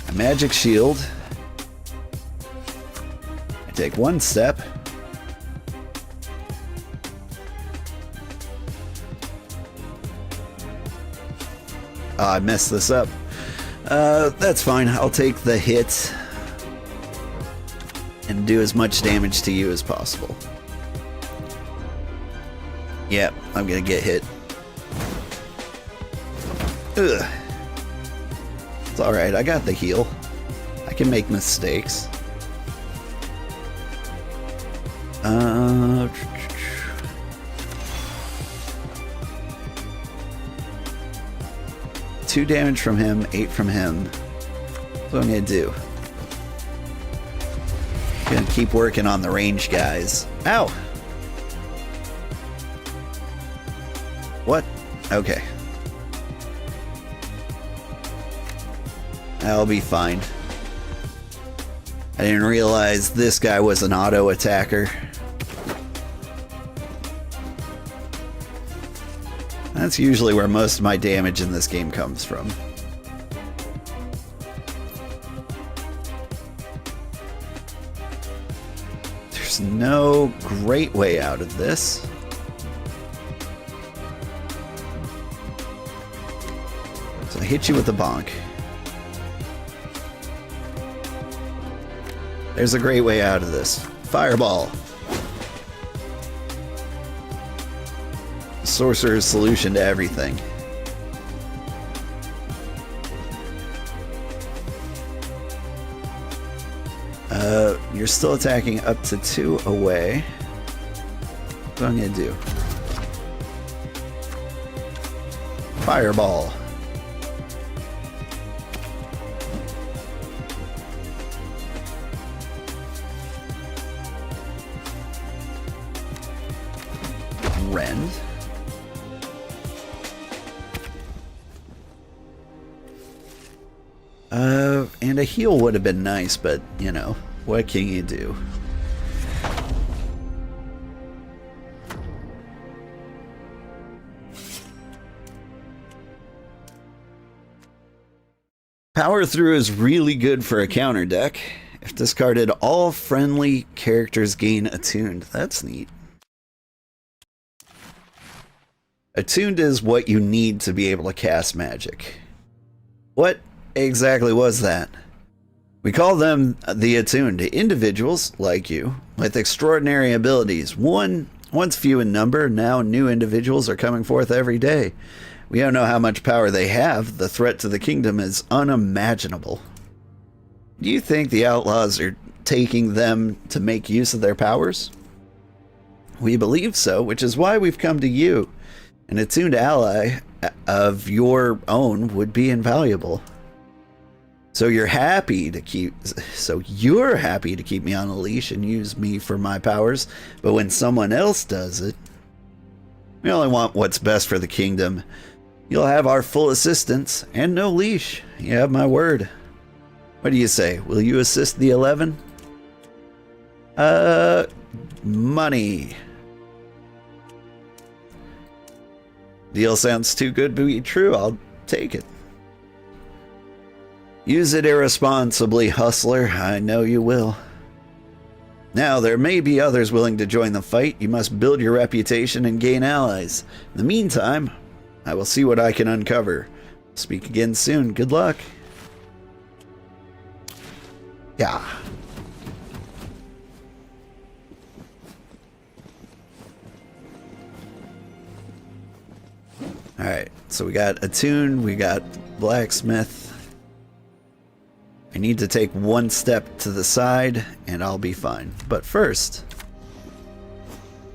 A magic shield. I take 1 step. Oh, I messed this up. That's fine. I'll take the hit and do as much damage to you as possible. Yep, I'm gonna get hit. Ugh. It's alright, I got the heal. I can make mistakes. Two damage from him, 8 from him. That's what I'm gonna do. Gonna keep working on the range guys. Ow! What? Okay. I'll be fine. I didn't realize this guy was an auto attacker. That's usually where most of my damage in this game comes from. There's no great way out of this. So I hit you with a bonk. There's a great way out of this. Fireball. Sorcerer's solution to everything. You're still attacking up to 2 away. What am I gonna do? Fireball. Rend. And a heal would have been nice, but, you know, what can you do? Power Through is really good for a counter deck. If discarded, all friendly characters gain Attuned. That's neat. Attuned is what you need to be able to cast magic. What exactly was that? We call them the Attuned, individuals like you with extraordinary abilities. Once few in number, now new individuals are coming forth every day. We don't know how much power they have. The threat to the kingdom is unimaginable. Do you think the outlaws are taking them to make use of their powers? We believe so, which is why we've come to you. An attuned ally of your own would be invaluable. So you're happy to keep me on a leash and use me for my powers, but when someone else does it, we only want what's best for the kingdom. You'll have our full assistance and no leash. You have my word. What do you say? Will you assist the 11? Money. Deal sounds too good to be true. I'll take it. Use it irresponsibly, hustler. I know you will. Now, there may be others willing to join the fight. You must build your reputation and gain allies. In the meantime, I will see what I can uncover. Speak again soon. Good luck. Yeah. Alright, so we got Attune, we got Blacksmith. I need to take one step to the side and I'll be fine. But first,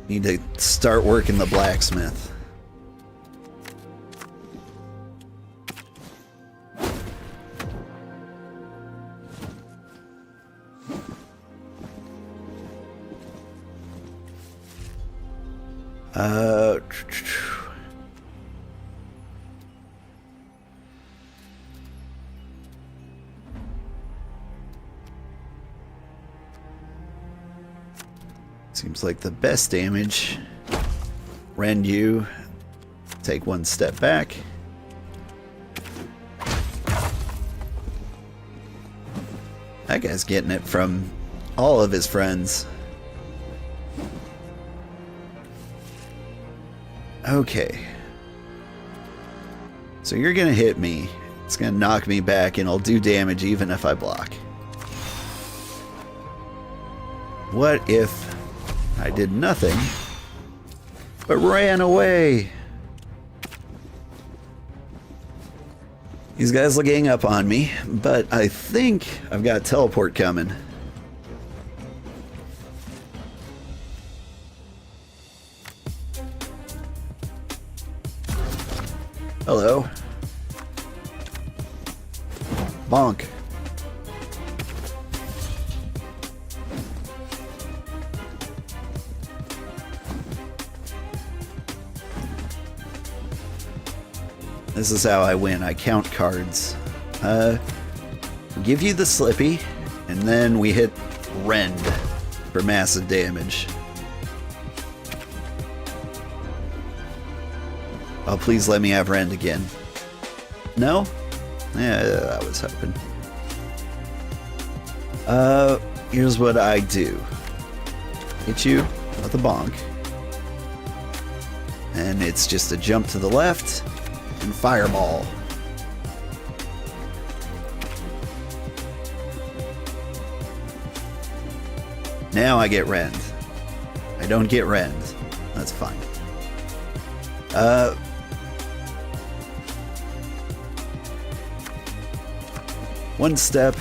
Need to start working the blacksmith. Seems like the best damage. Rend you. Take one step back. That guy's getting it from all of his friends. Okay. So you're gonna hit me. It's gonna knock me back and I'll do damage even if I block. What if I did nothing but ran away? These guys are gang up on me, but I think I've got teleport coming. Hello. Bonk. This is how I win. I count cards. Give you the Slippy, and then we hit Rend for massive damage. Oh, please let me have Rend again. No? Yeah, I was hoping. Here's what I do. Hit you with a bonk. And it's just a jump to the left and fireball. Now I get Rend. I don't get Rend. That's fine. One step.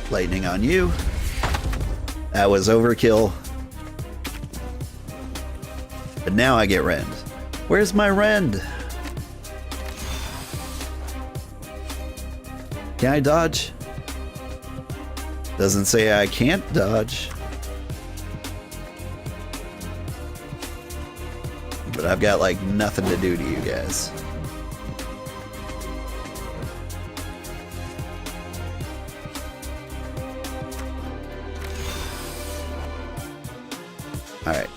Lightning on you. That was overkill. But now I get Rend. Where's my Rend? Can I dodge? Doesn't say I can't dodge. But I've got like nothing to do to you guys. Alright.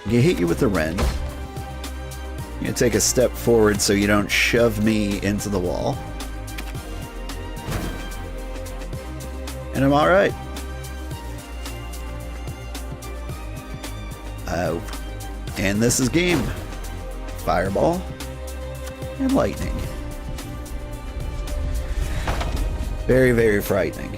I'm gonna hit you with the Rend. I'm gonna take a step forward so you don't shove me into the wall. And I'm alright. And this is game. Fireball and lightning. Very, very frightening.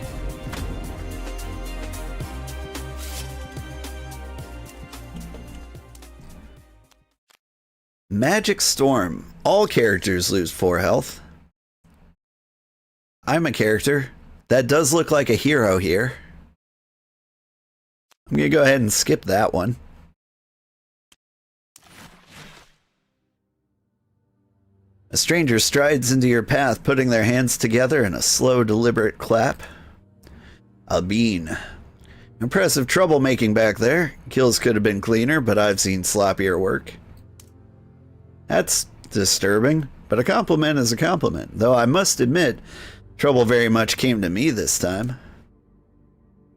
Magic Storm. All characters lose 4 health. I'm a character. That does look like a hero here. I'm gonna go ahead and skip that one. A stranger strides into your path, putting their hands together in a slow, deliberate clap. A bean. Impressive troublemaking back there. Kills could have been cleaner, but I've seen sloppier work. That's disturbing, but a compliment is a compliment, though I must admit, trouble very much came to me this time.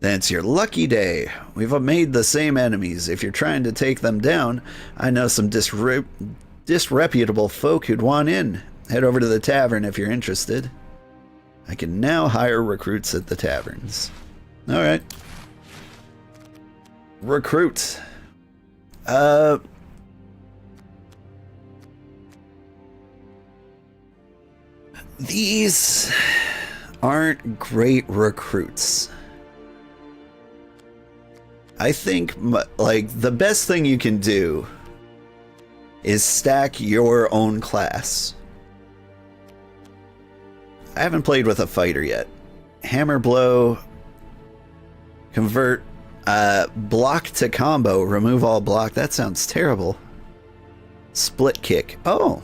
Then it's your lucky day. We've made the same enemies. If you're trying to take them down, I know some disreputable folk who'd want in. Head over to the tavern if you're interested. I can now hire recruits at the taverns. Alright. Recruit. These aren't great recruits. I think, like, the best thing you can do is stack your own class. I haven't played with a fighter yet. Hammer blow, convert Block to combo. Remove all block. That sounds terrible. Split kick. Oh.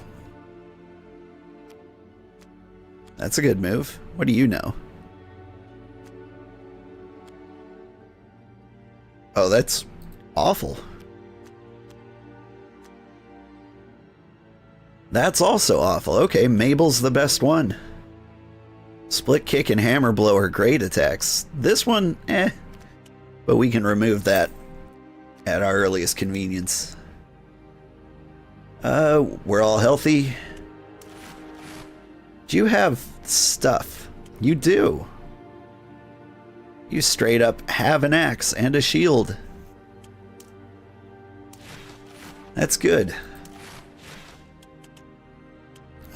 That's a good move. What do you know? Oh, that's awful. That's also awful. Okay, Mabel's the best one. Split kick and hammer blow are great attacks. This one, eh. But we can remove that at our earliest convenience. We're all healthy. Do you have stuff? You do. You straight up have an axe and a shield. That's good.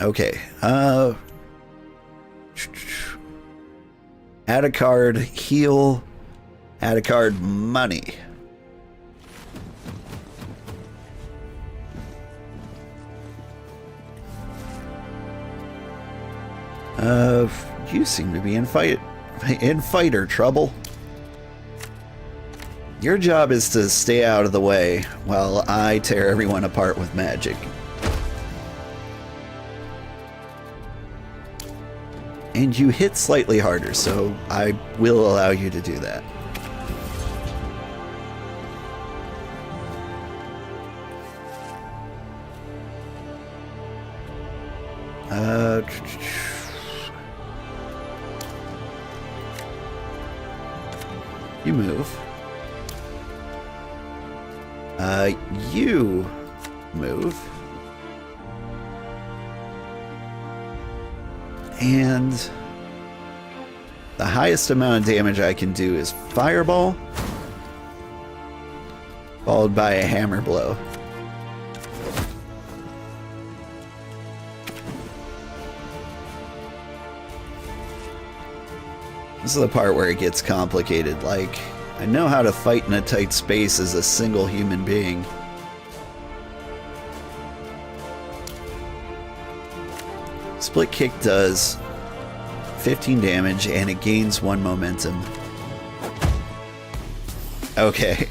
Okay, add a card, heal, add a card, money. You seem to be in fighter trouble. Your job is to stay out of the way while I tear everyone apart with magic. And you hit slightly harder, so I will allow you to do that. You move. You move. And the highest amount of damage I can do is fireball, followed by a hammer blow. This is the part where it gets complicated. Like, I know how to fight in a tight space as a single human being. Split kick does 15 damage and it gains 1 momentum. Okay.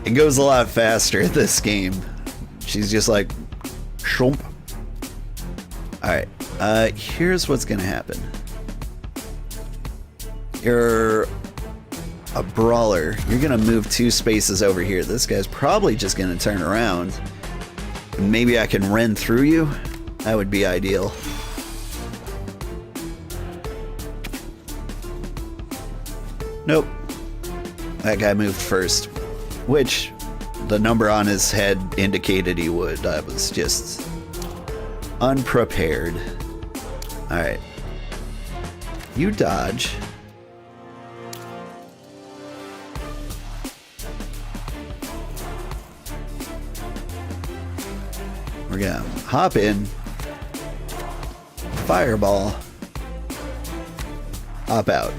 It goes a lot faster this game. She's just like, shump. Alright, here's what's gonna happen. You're a brawler. You're gonna move 2 spaces over here. This guy's probably just gonna turn around. Maybe I can run through you? That would be ideal. Nope. That guy moved first. Which, the number on his head indicated he would. I was just unprepared. Alright. You dodge. We're gonna hop in, fireball, hop out.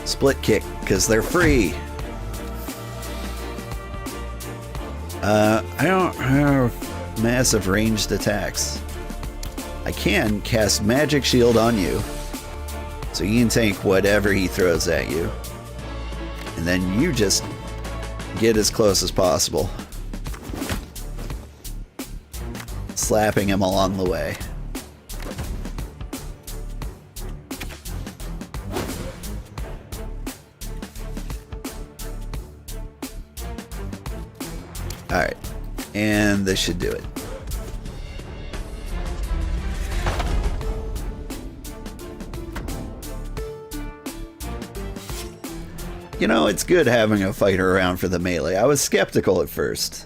Split kick, because they're free. I don't have massive ranged attacks. I can cast Magic Shield on you, so you can tank whatever he throws at you. And then you just get as close as possible, slapping him along the way. Alright, and this should do it. You know, it's good having a fighter around for the melee. I was skeptical at first.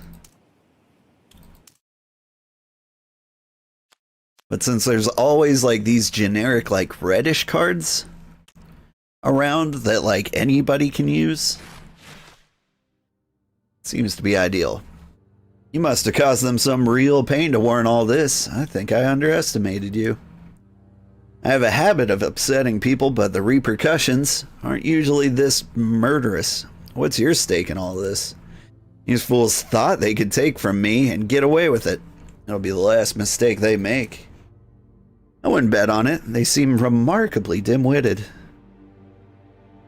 But since there's always like these generic like reddish cards around that like anybody can use, it seems to be ideal. You must have caused them some real pain to warrant all this. I think I underestimated you. I have a habit of upsetting people, but the repercussions aren't usually this murderous. What's your stake in all this? These fools thought they could take from me and get away with it. It'll be the last mistake they make. I wouldn't bet on it. They seem remarkably dim-witted.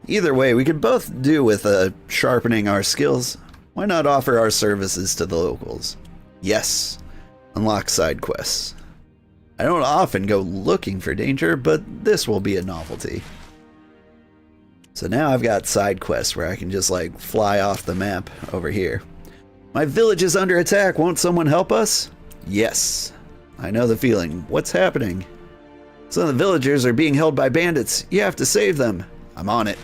Either way, we could both do with sharpening our skills. Why not offer our services to the locals? Yes. Unlock side quests. I don't often go looking for danger, but this will be a novelty. So now I've got side quests where I can just like fly off the map over here. My village is under attack. Won't someone help us? Yes. I know the feeling. What's happening? Some of the villagers are being held by bandits. You have to save them. I'm on it.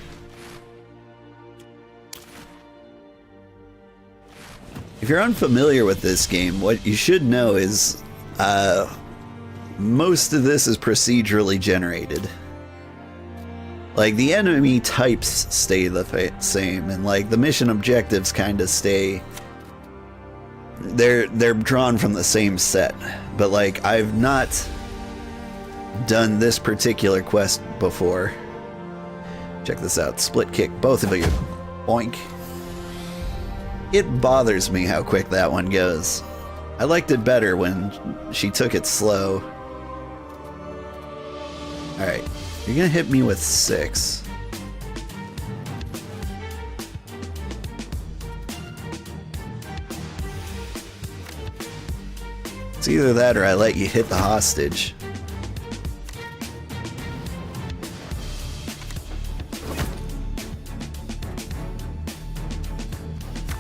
If you're unfamiliar with this game, what you should know is most of this is procedurally generated. Like, the enemy types stay the same, and like the mission objectives kind of stay. They're drawn from the same set, but like I've not done this particular quest before. Check this out. Split kick, both of you. Boink. It bothers me how quick that one goes. I liked it better when she took it slow. Alright, you're gonna hit me with 6. It's either that or I let you hit the hostage.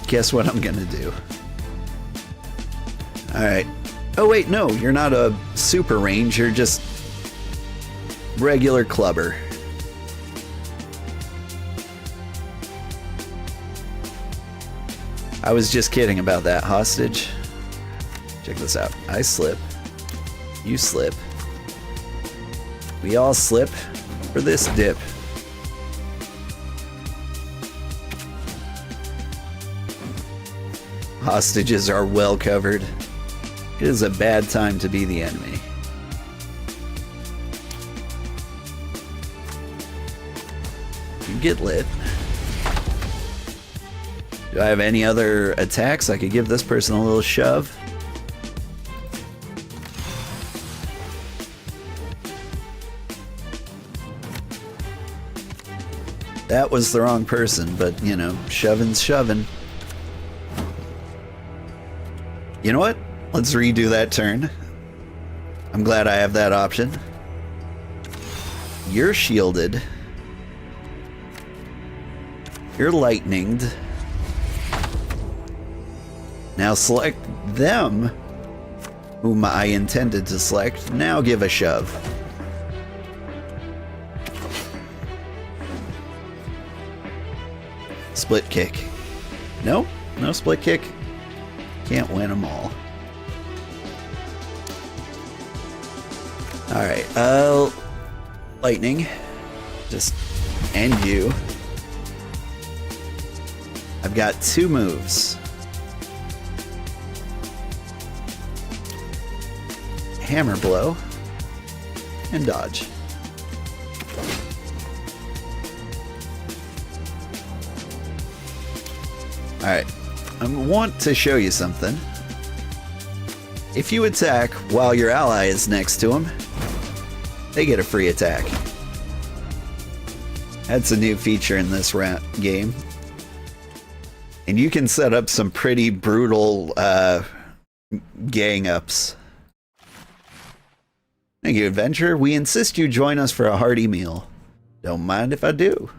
Guess what I'm gonna do? Alright. Oh wait, no, you're not a super range, you're just regular clubber. I was just kidding about that hostage. Check this out. I slip. You slip. We all slip for this dip. Hostages are well covered. It is a bad time to be the enemy. You get lit. Do I have any other attacks? I could give this person a little shove. That was the wrong person, but you know, shoving's shoving. You know what? Let's redo that turn. I'm glad I have that option. You're shielded. You're lightninged. Now select them, whom I intended to select. Now give a shove. Split kick. Nope, no split kick. Can't win them all. Alright, lightning. Just end you. I've got 2 moves. Hammer blow and dodge. Alright, I want to show you something. If you attack while your ally is next to him, they get a free attack. That's a new feature in this game. And you can set up some pretty brutal gang ups. Thank you, adventurer. We insist you join us for a hearty meal. Don't mind if I do.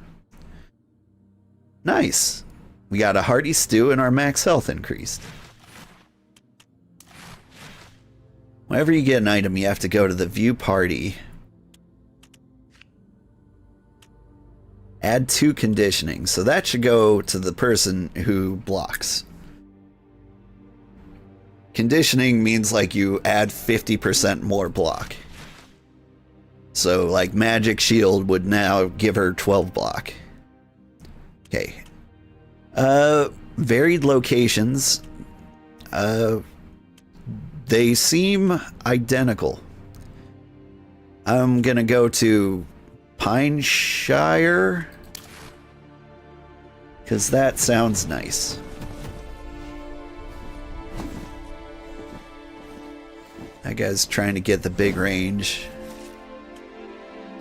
Nice. We got a hearty stew and our max health increased. Whenever you get an item, you have to go to the view party. Add 2 conditioning. So that should go to the person who blocks. Conditioning means like you add 50% more block. So like magic shield would now give her 12 block. Okay. Varied locations. They seem identical. I'm gonna go to Pineshire, Because that sounds nice. That guy's trying to get the big range.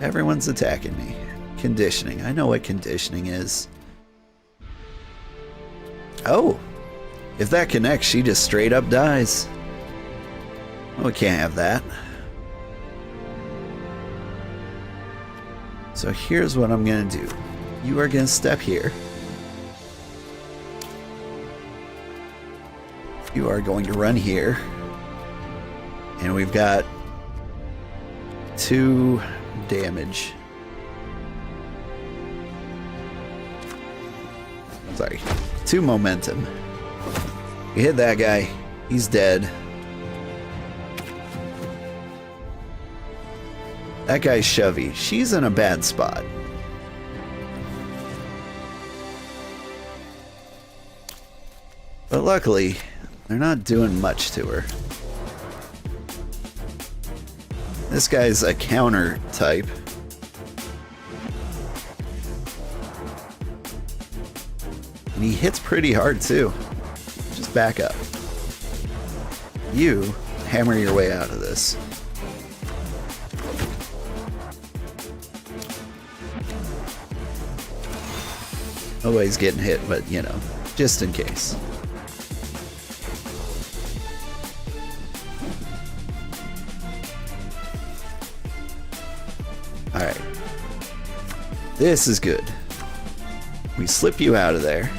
Everyone's attacking me. Conditioning. I know what conditioning is. Oh! If that connects, she just straight up dies. Oh, we can't have that. So here's what I'm gonna do. You are gonna step here. You are going to run here. And we've got 2 damage. Sorry. 2 momentum. You hit that guy. He's dead. That guy's Shovey. She's in a bad spot. But luckily, they're not doing much to her. This guy's a counter type. And he hits pretty hard too. Just back up. You hammer your way out of this. Nobody's getting hit, but you know, just in case. Alright. This is good. We slip you out of there.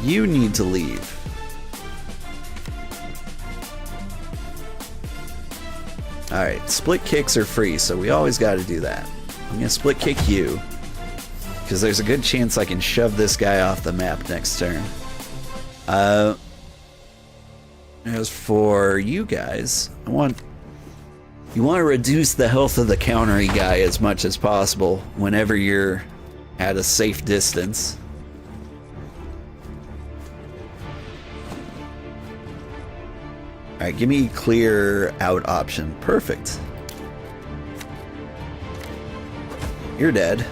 You need to leave. Alright, split kicks are free, so we always gotta do that. I'm gonna split kick you, because there's a good chance I can shove this guy off the map next turn. As for you guys, you want to reduce the health of the countery guy as much as possible whenever you're at a safe distance. Alright, give me clear out option. Perfect. You're dead.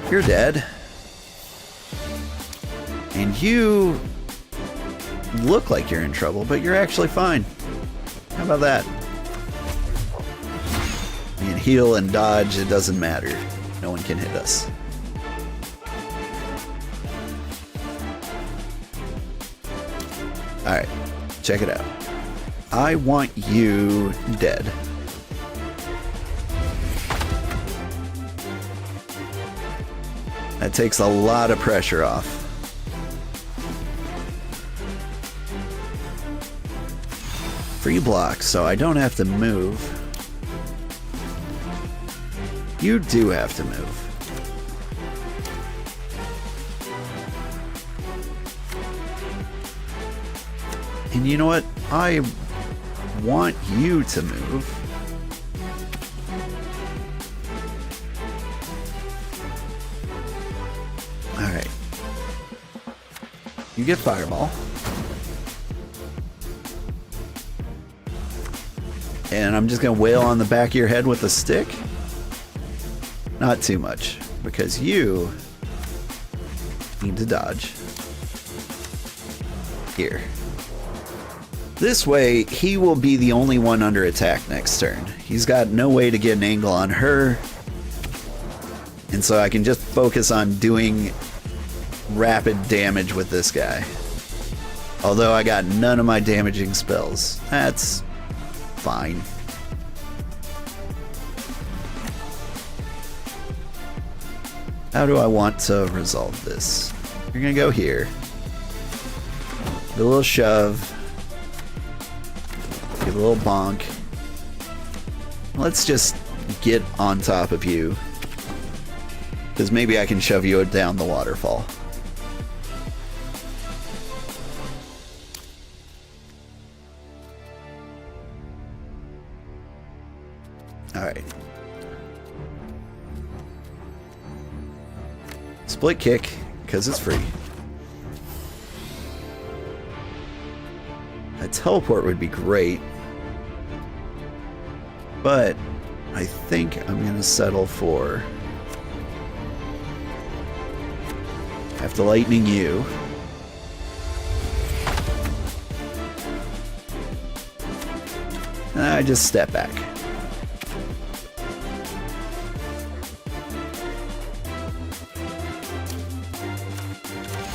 You're dead. And you look like you're in trouble, but you're actually fine. How about that? You can heal and dodge, it doesn't matter. No one can hit us. Alright, check it out. I want you dead. That takes a lot of pressure off. Free block, so I don't have to move. You do have to move. And you know what? I want you to move. Alright. You get Fireball. And I'm just going to wail on the back of your head with a stick. Not too much, because you need to dodge. Here. This way, he will be the only one under attack next turn. He's got no way to get an angle on her. And so I can just focus on doing rapid damage with this guy. Although I got none of my damaging spells. That's fine. How do I want to resolve this? You're gonna go here. Do a little shove. Give a little bonk. Let's just get on top of you. Because maybe I can shove you down the waterfall. Alright. Split kick, because it's free. A teleport would be great. But I I think I'm gonna settle for... have to lightning you. And I just step back.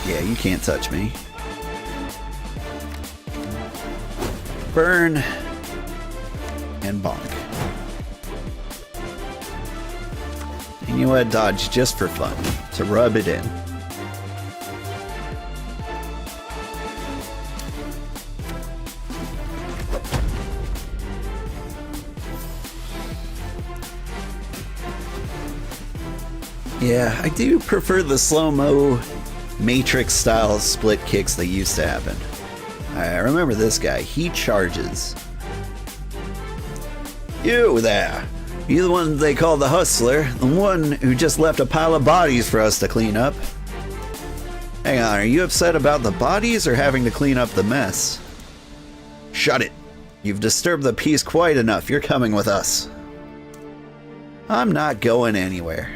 Yeah, you can't touch me. Burn. And bonk. And you know what? Dodge just for fun. To rub it in. Yeah, I do prefer the slow-mo Matrix-style split kicks that used to happen. I remember this guy. He charges. You there. You the one they call the Hustler. The one who just left a pile of bodies for us to clean up. Hang on, are you upset about the bodies or having to clean up the mess? Shut it. You've disturbed the peace quite enough. You're coming with us. I'm not going anywhere.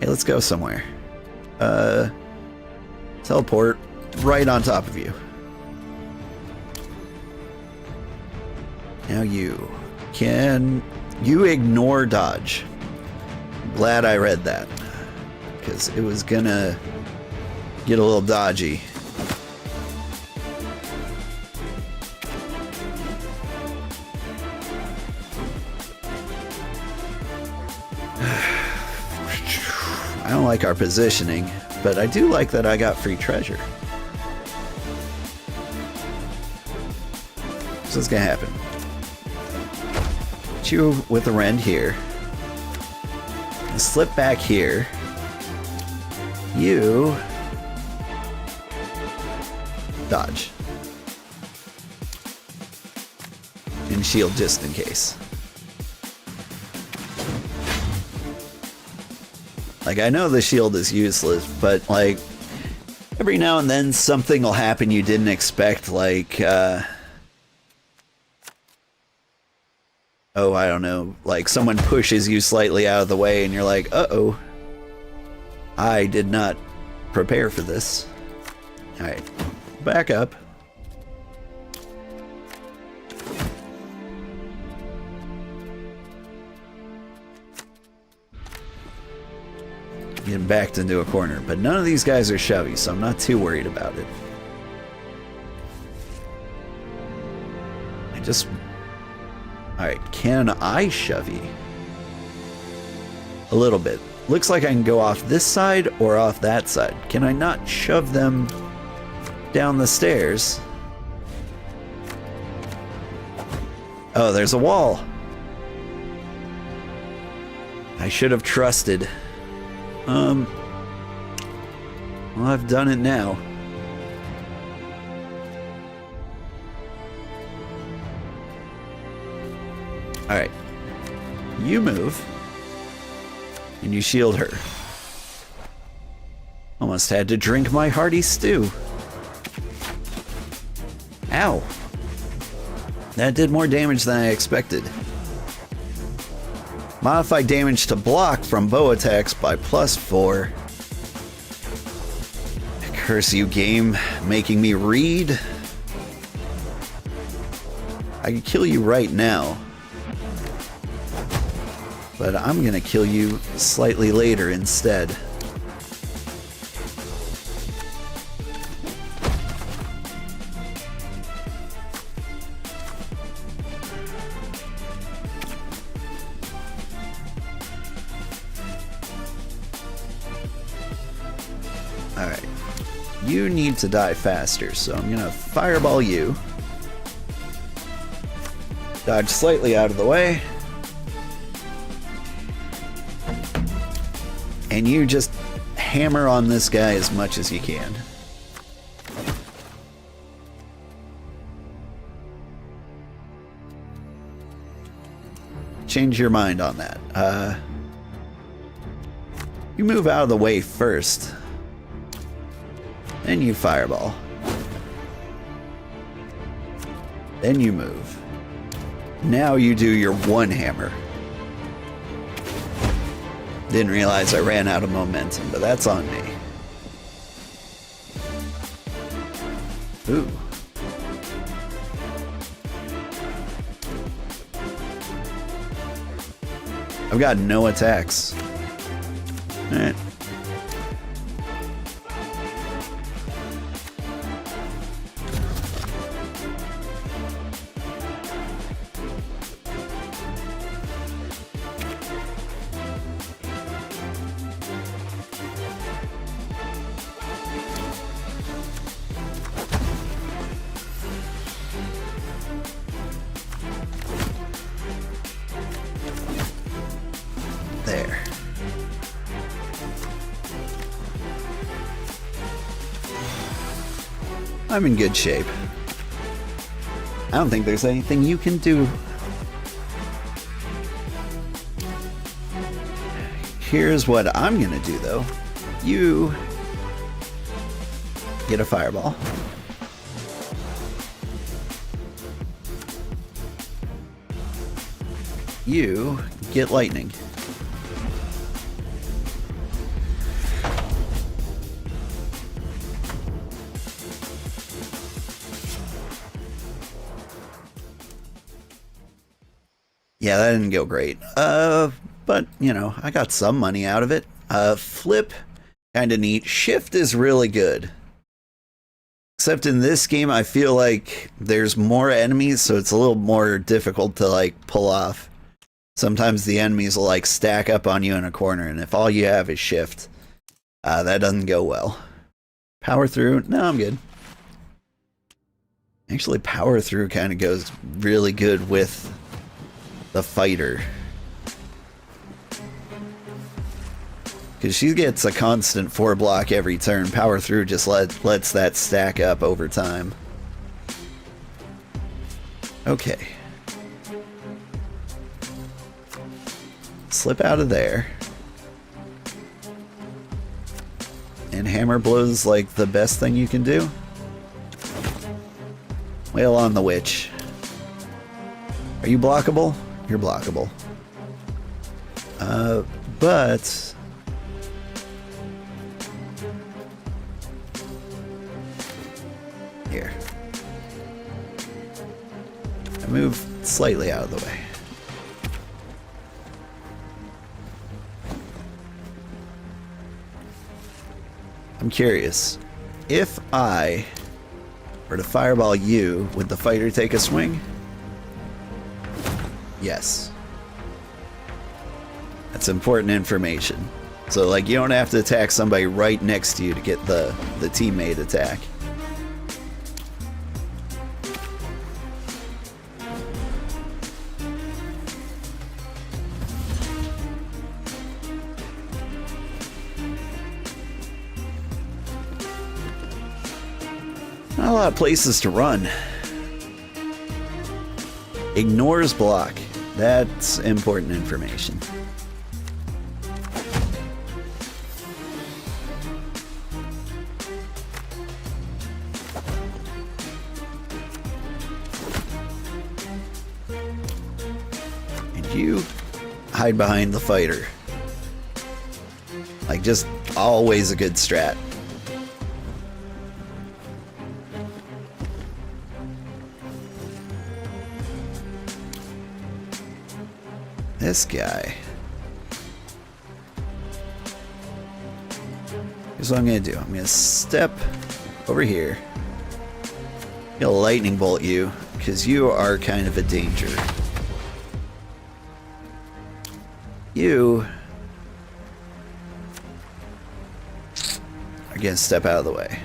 Hey, let's go somewhere. Teleport right on top of you. Now you. Can you ignore dodge? Glad I read that. Because it was gonna get a little dodgy. I don't like our positioning, but I do like that I got free treasure. So what's gonna happen? Hit you with a rend here. Slip back here. You dodge. And shield just in case. Like, I know the shield is useless, but, like, every now and then something will happen you didn't expect, like, oh, I don't know, like, someone pushes you slightly out of the way and you're like, uh-oh, I did not prepare for this. Alright, back up. Getting backed into a corner, but none of these guys are shovey, so I'm not too worried about it. Alright, can I shovey? A little bit. Looks like I can go off this side or off that side. Can I not shove them down the stairs? Oh, there's a wall. I should have trusted. Well, I've done it now. Alright. You move. And you shield her. Almost had to drink my hearty stew. Ow. That did more damage than I expected. Modify damage to block from bow attacks by +4. Curse you, game, making me read. I could kill you right now, but I'm gonna kill you slightly later instead. Alright. You need to die faster, so I'm gonna fireball you. Dodge slightly out of the way. And you just hammer on this guy as much as you can. Change your mind on that. You move out of the way first. Then you fireball. Then you move. Now you do your one hammer. Didn't realize I ran out of momentum, but that's on me. Ooh. I've got no attacks. Alright. There. I'm in good shape. I don't think there's anything you can do. Here's what I'm gonna do though. You get a fireball. You get lightning. Yeah, that didn't go great. But, you know, I got some money out of it. Flip, kinda neat. Shift is really good. Except in this game, I feel like there's more enemies, so it's a little more difficult to, like, pull off. Sometimes the enemies will, like, stack up on you in a corner, and if all you have is shift, that doesn't go well. Power through? No, I'm good. Actually, power through kind of goes really good with the fighter. Because she gets a constant 4 block every turn. Power through just lets that stack up over time. Okay. Slip out of there. And hammer blows like the best thing you can do. Wail on the witch. Are you blockable? You're blockable. But here. I move slightly out of the way. I'm curious. If I were to fireball you, would the fighter take a swing? Yes. That's important information. So, like, you don't have to attack somebody right next to you to get the teammate attack. Not a lot of places to run. Ignores block. That's important information. And you hide behind the fighter. Like, just always a good strat. This guy. Here's what I'm gonna do. I'm gonna step over here. I'm gonna lightning bolt you, because you are kind of a danger. You are gonna step out of the way.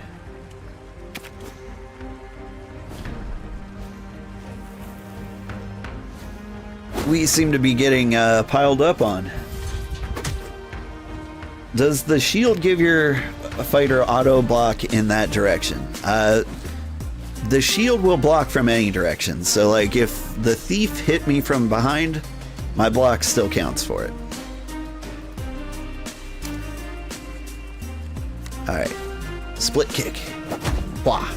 We seem to be getting piled up on. Does the shield give your fighter auto block in that direction? The shield will block from any direction. So, like, if the thief hit me from behind, my block still counts for it. Alright. Split kick. Wah.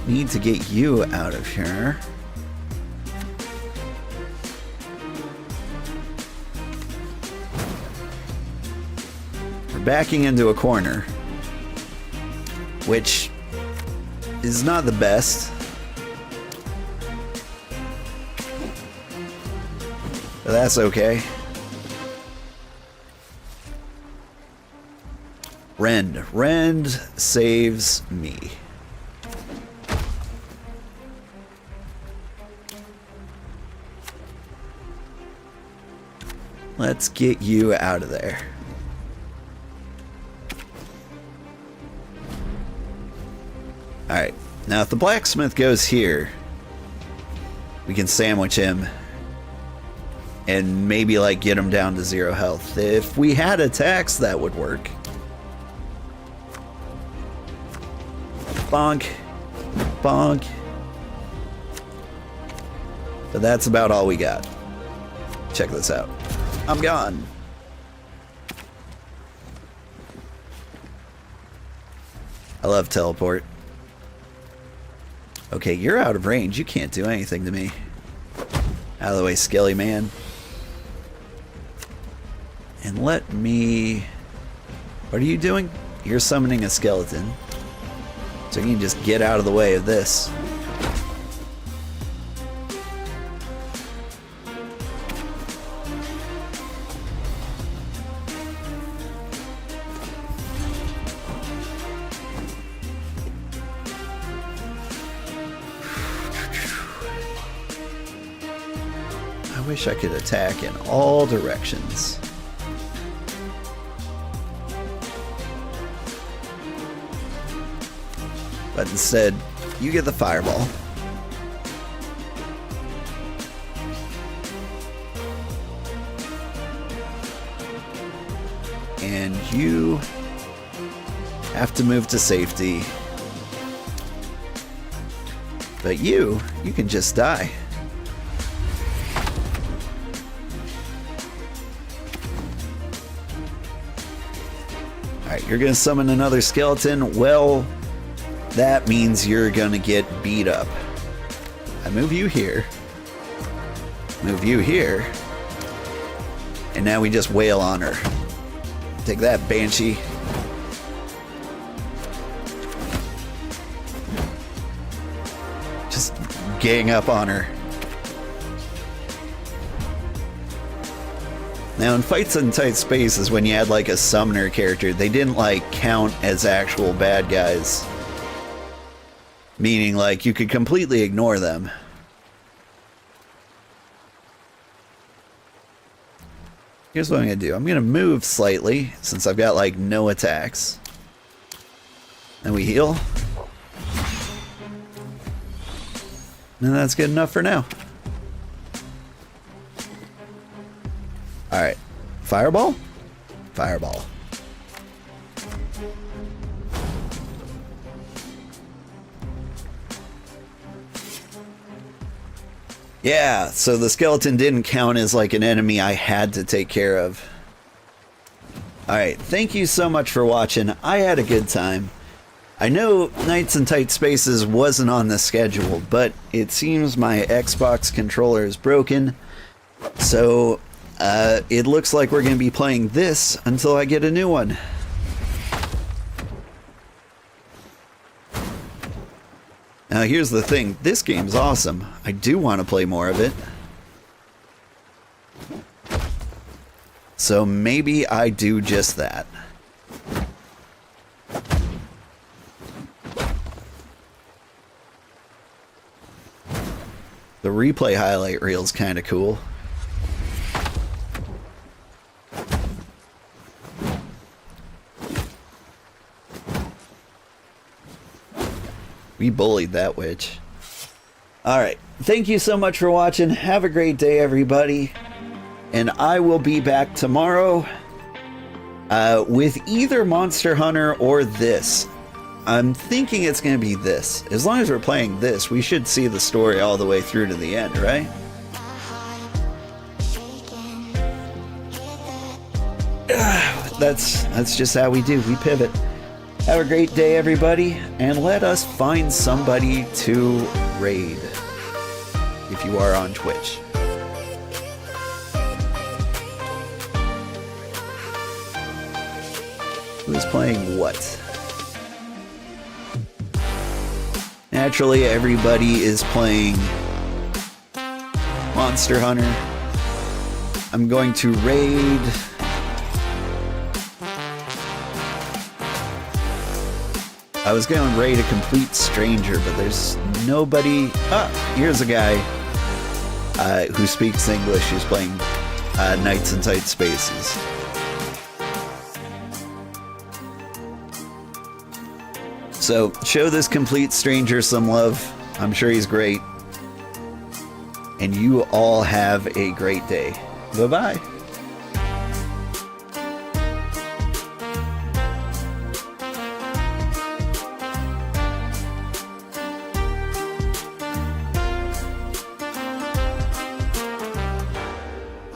need to get you out of here. We're backing into a corner, which is not the best. But that's okay. Rend. Rend saves me. Let's get you out of there. Alright, now if the blacksmith goes here, we can sandwich him and maybe like get him down to 0 health. If we had attacks, that would work. Bonk. Bonk. But that's about all we got. Check this out. I'm gone. I love teleport. Okay, you're out of range. You can't do anything to me. Out of the way, Skelly man. And let me... What are you doing? You're summoning a skeleton. So you can just get out of the way of this. I wish I could attack in all directions. But instead, you get the fireball. And you have to move to safety. But you can just die. Alright, you're gonna summon another skeleton. Well, that means you're gonna get beat up. I move you here. Move you here. And now we just wail on her. Take that, Banshee. Just gang up on her. Now in Fights in Tight Spaces, when you had like a summoner character, they didn't like count as actual bad guys. Meaning like you could completely ignore them. Here's what I'm gonna do. I'm gonna move slightly since I've got like no attacks. Then we heal. And that's good enough for now. Alright. Fireball? Fireball. Yeah, so the skeleton didn't count as like an enemy I had to take care of. Alright, thank you so much for watching. I had a good time. I know Nights in Tight Spaces wasn't on the schedule, but it seems my Xbox controller is broken. So, it looks like we're going to be playing this until I get a new one. Now here's the thing, this game's awesome. I do want to play more of it. So maybe I do just that. The replay highlight reel's kind of cool. We bullied that witch. Alright, thank you so much for watching. Have a great day, everybody. And I will be back tomorrow with either Monster Hunter or this. I'm thinking it's going to be this. As long as we're playing this, we should see the story all the way through to the end, right? That's just how we do. We pivot. Have a great day, everybody, and let us find somebody to raid if you are on Twitch. Who's playing what? Naturally, everybody is playing Monster Hunter. I'm going to raid... I was going to raid a complete stranger, but there's nobody... Ah, here's a guy who speaks English who's playing Nights in Tight Spaces. So, show this complete stranger some love. I'm sure he's great. And you all have a great day. Bye-bye.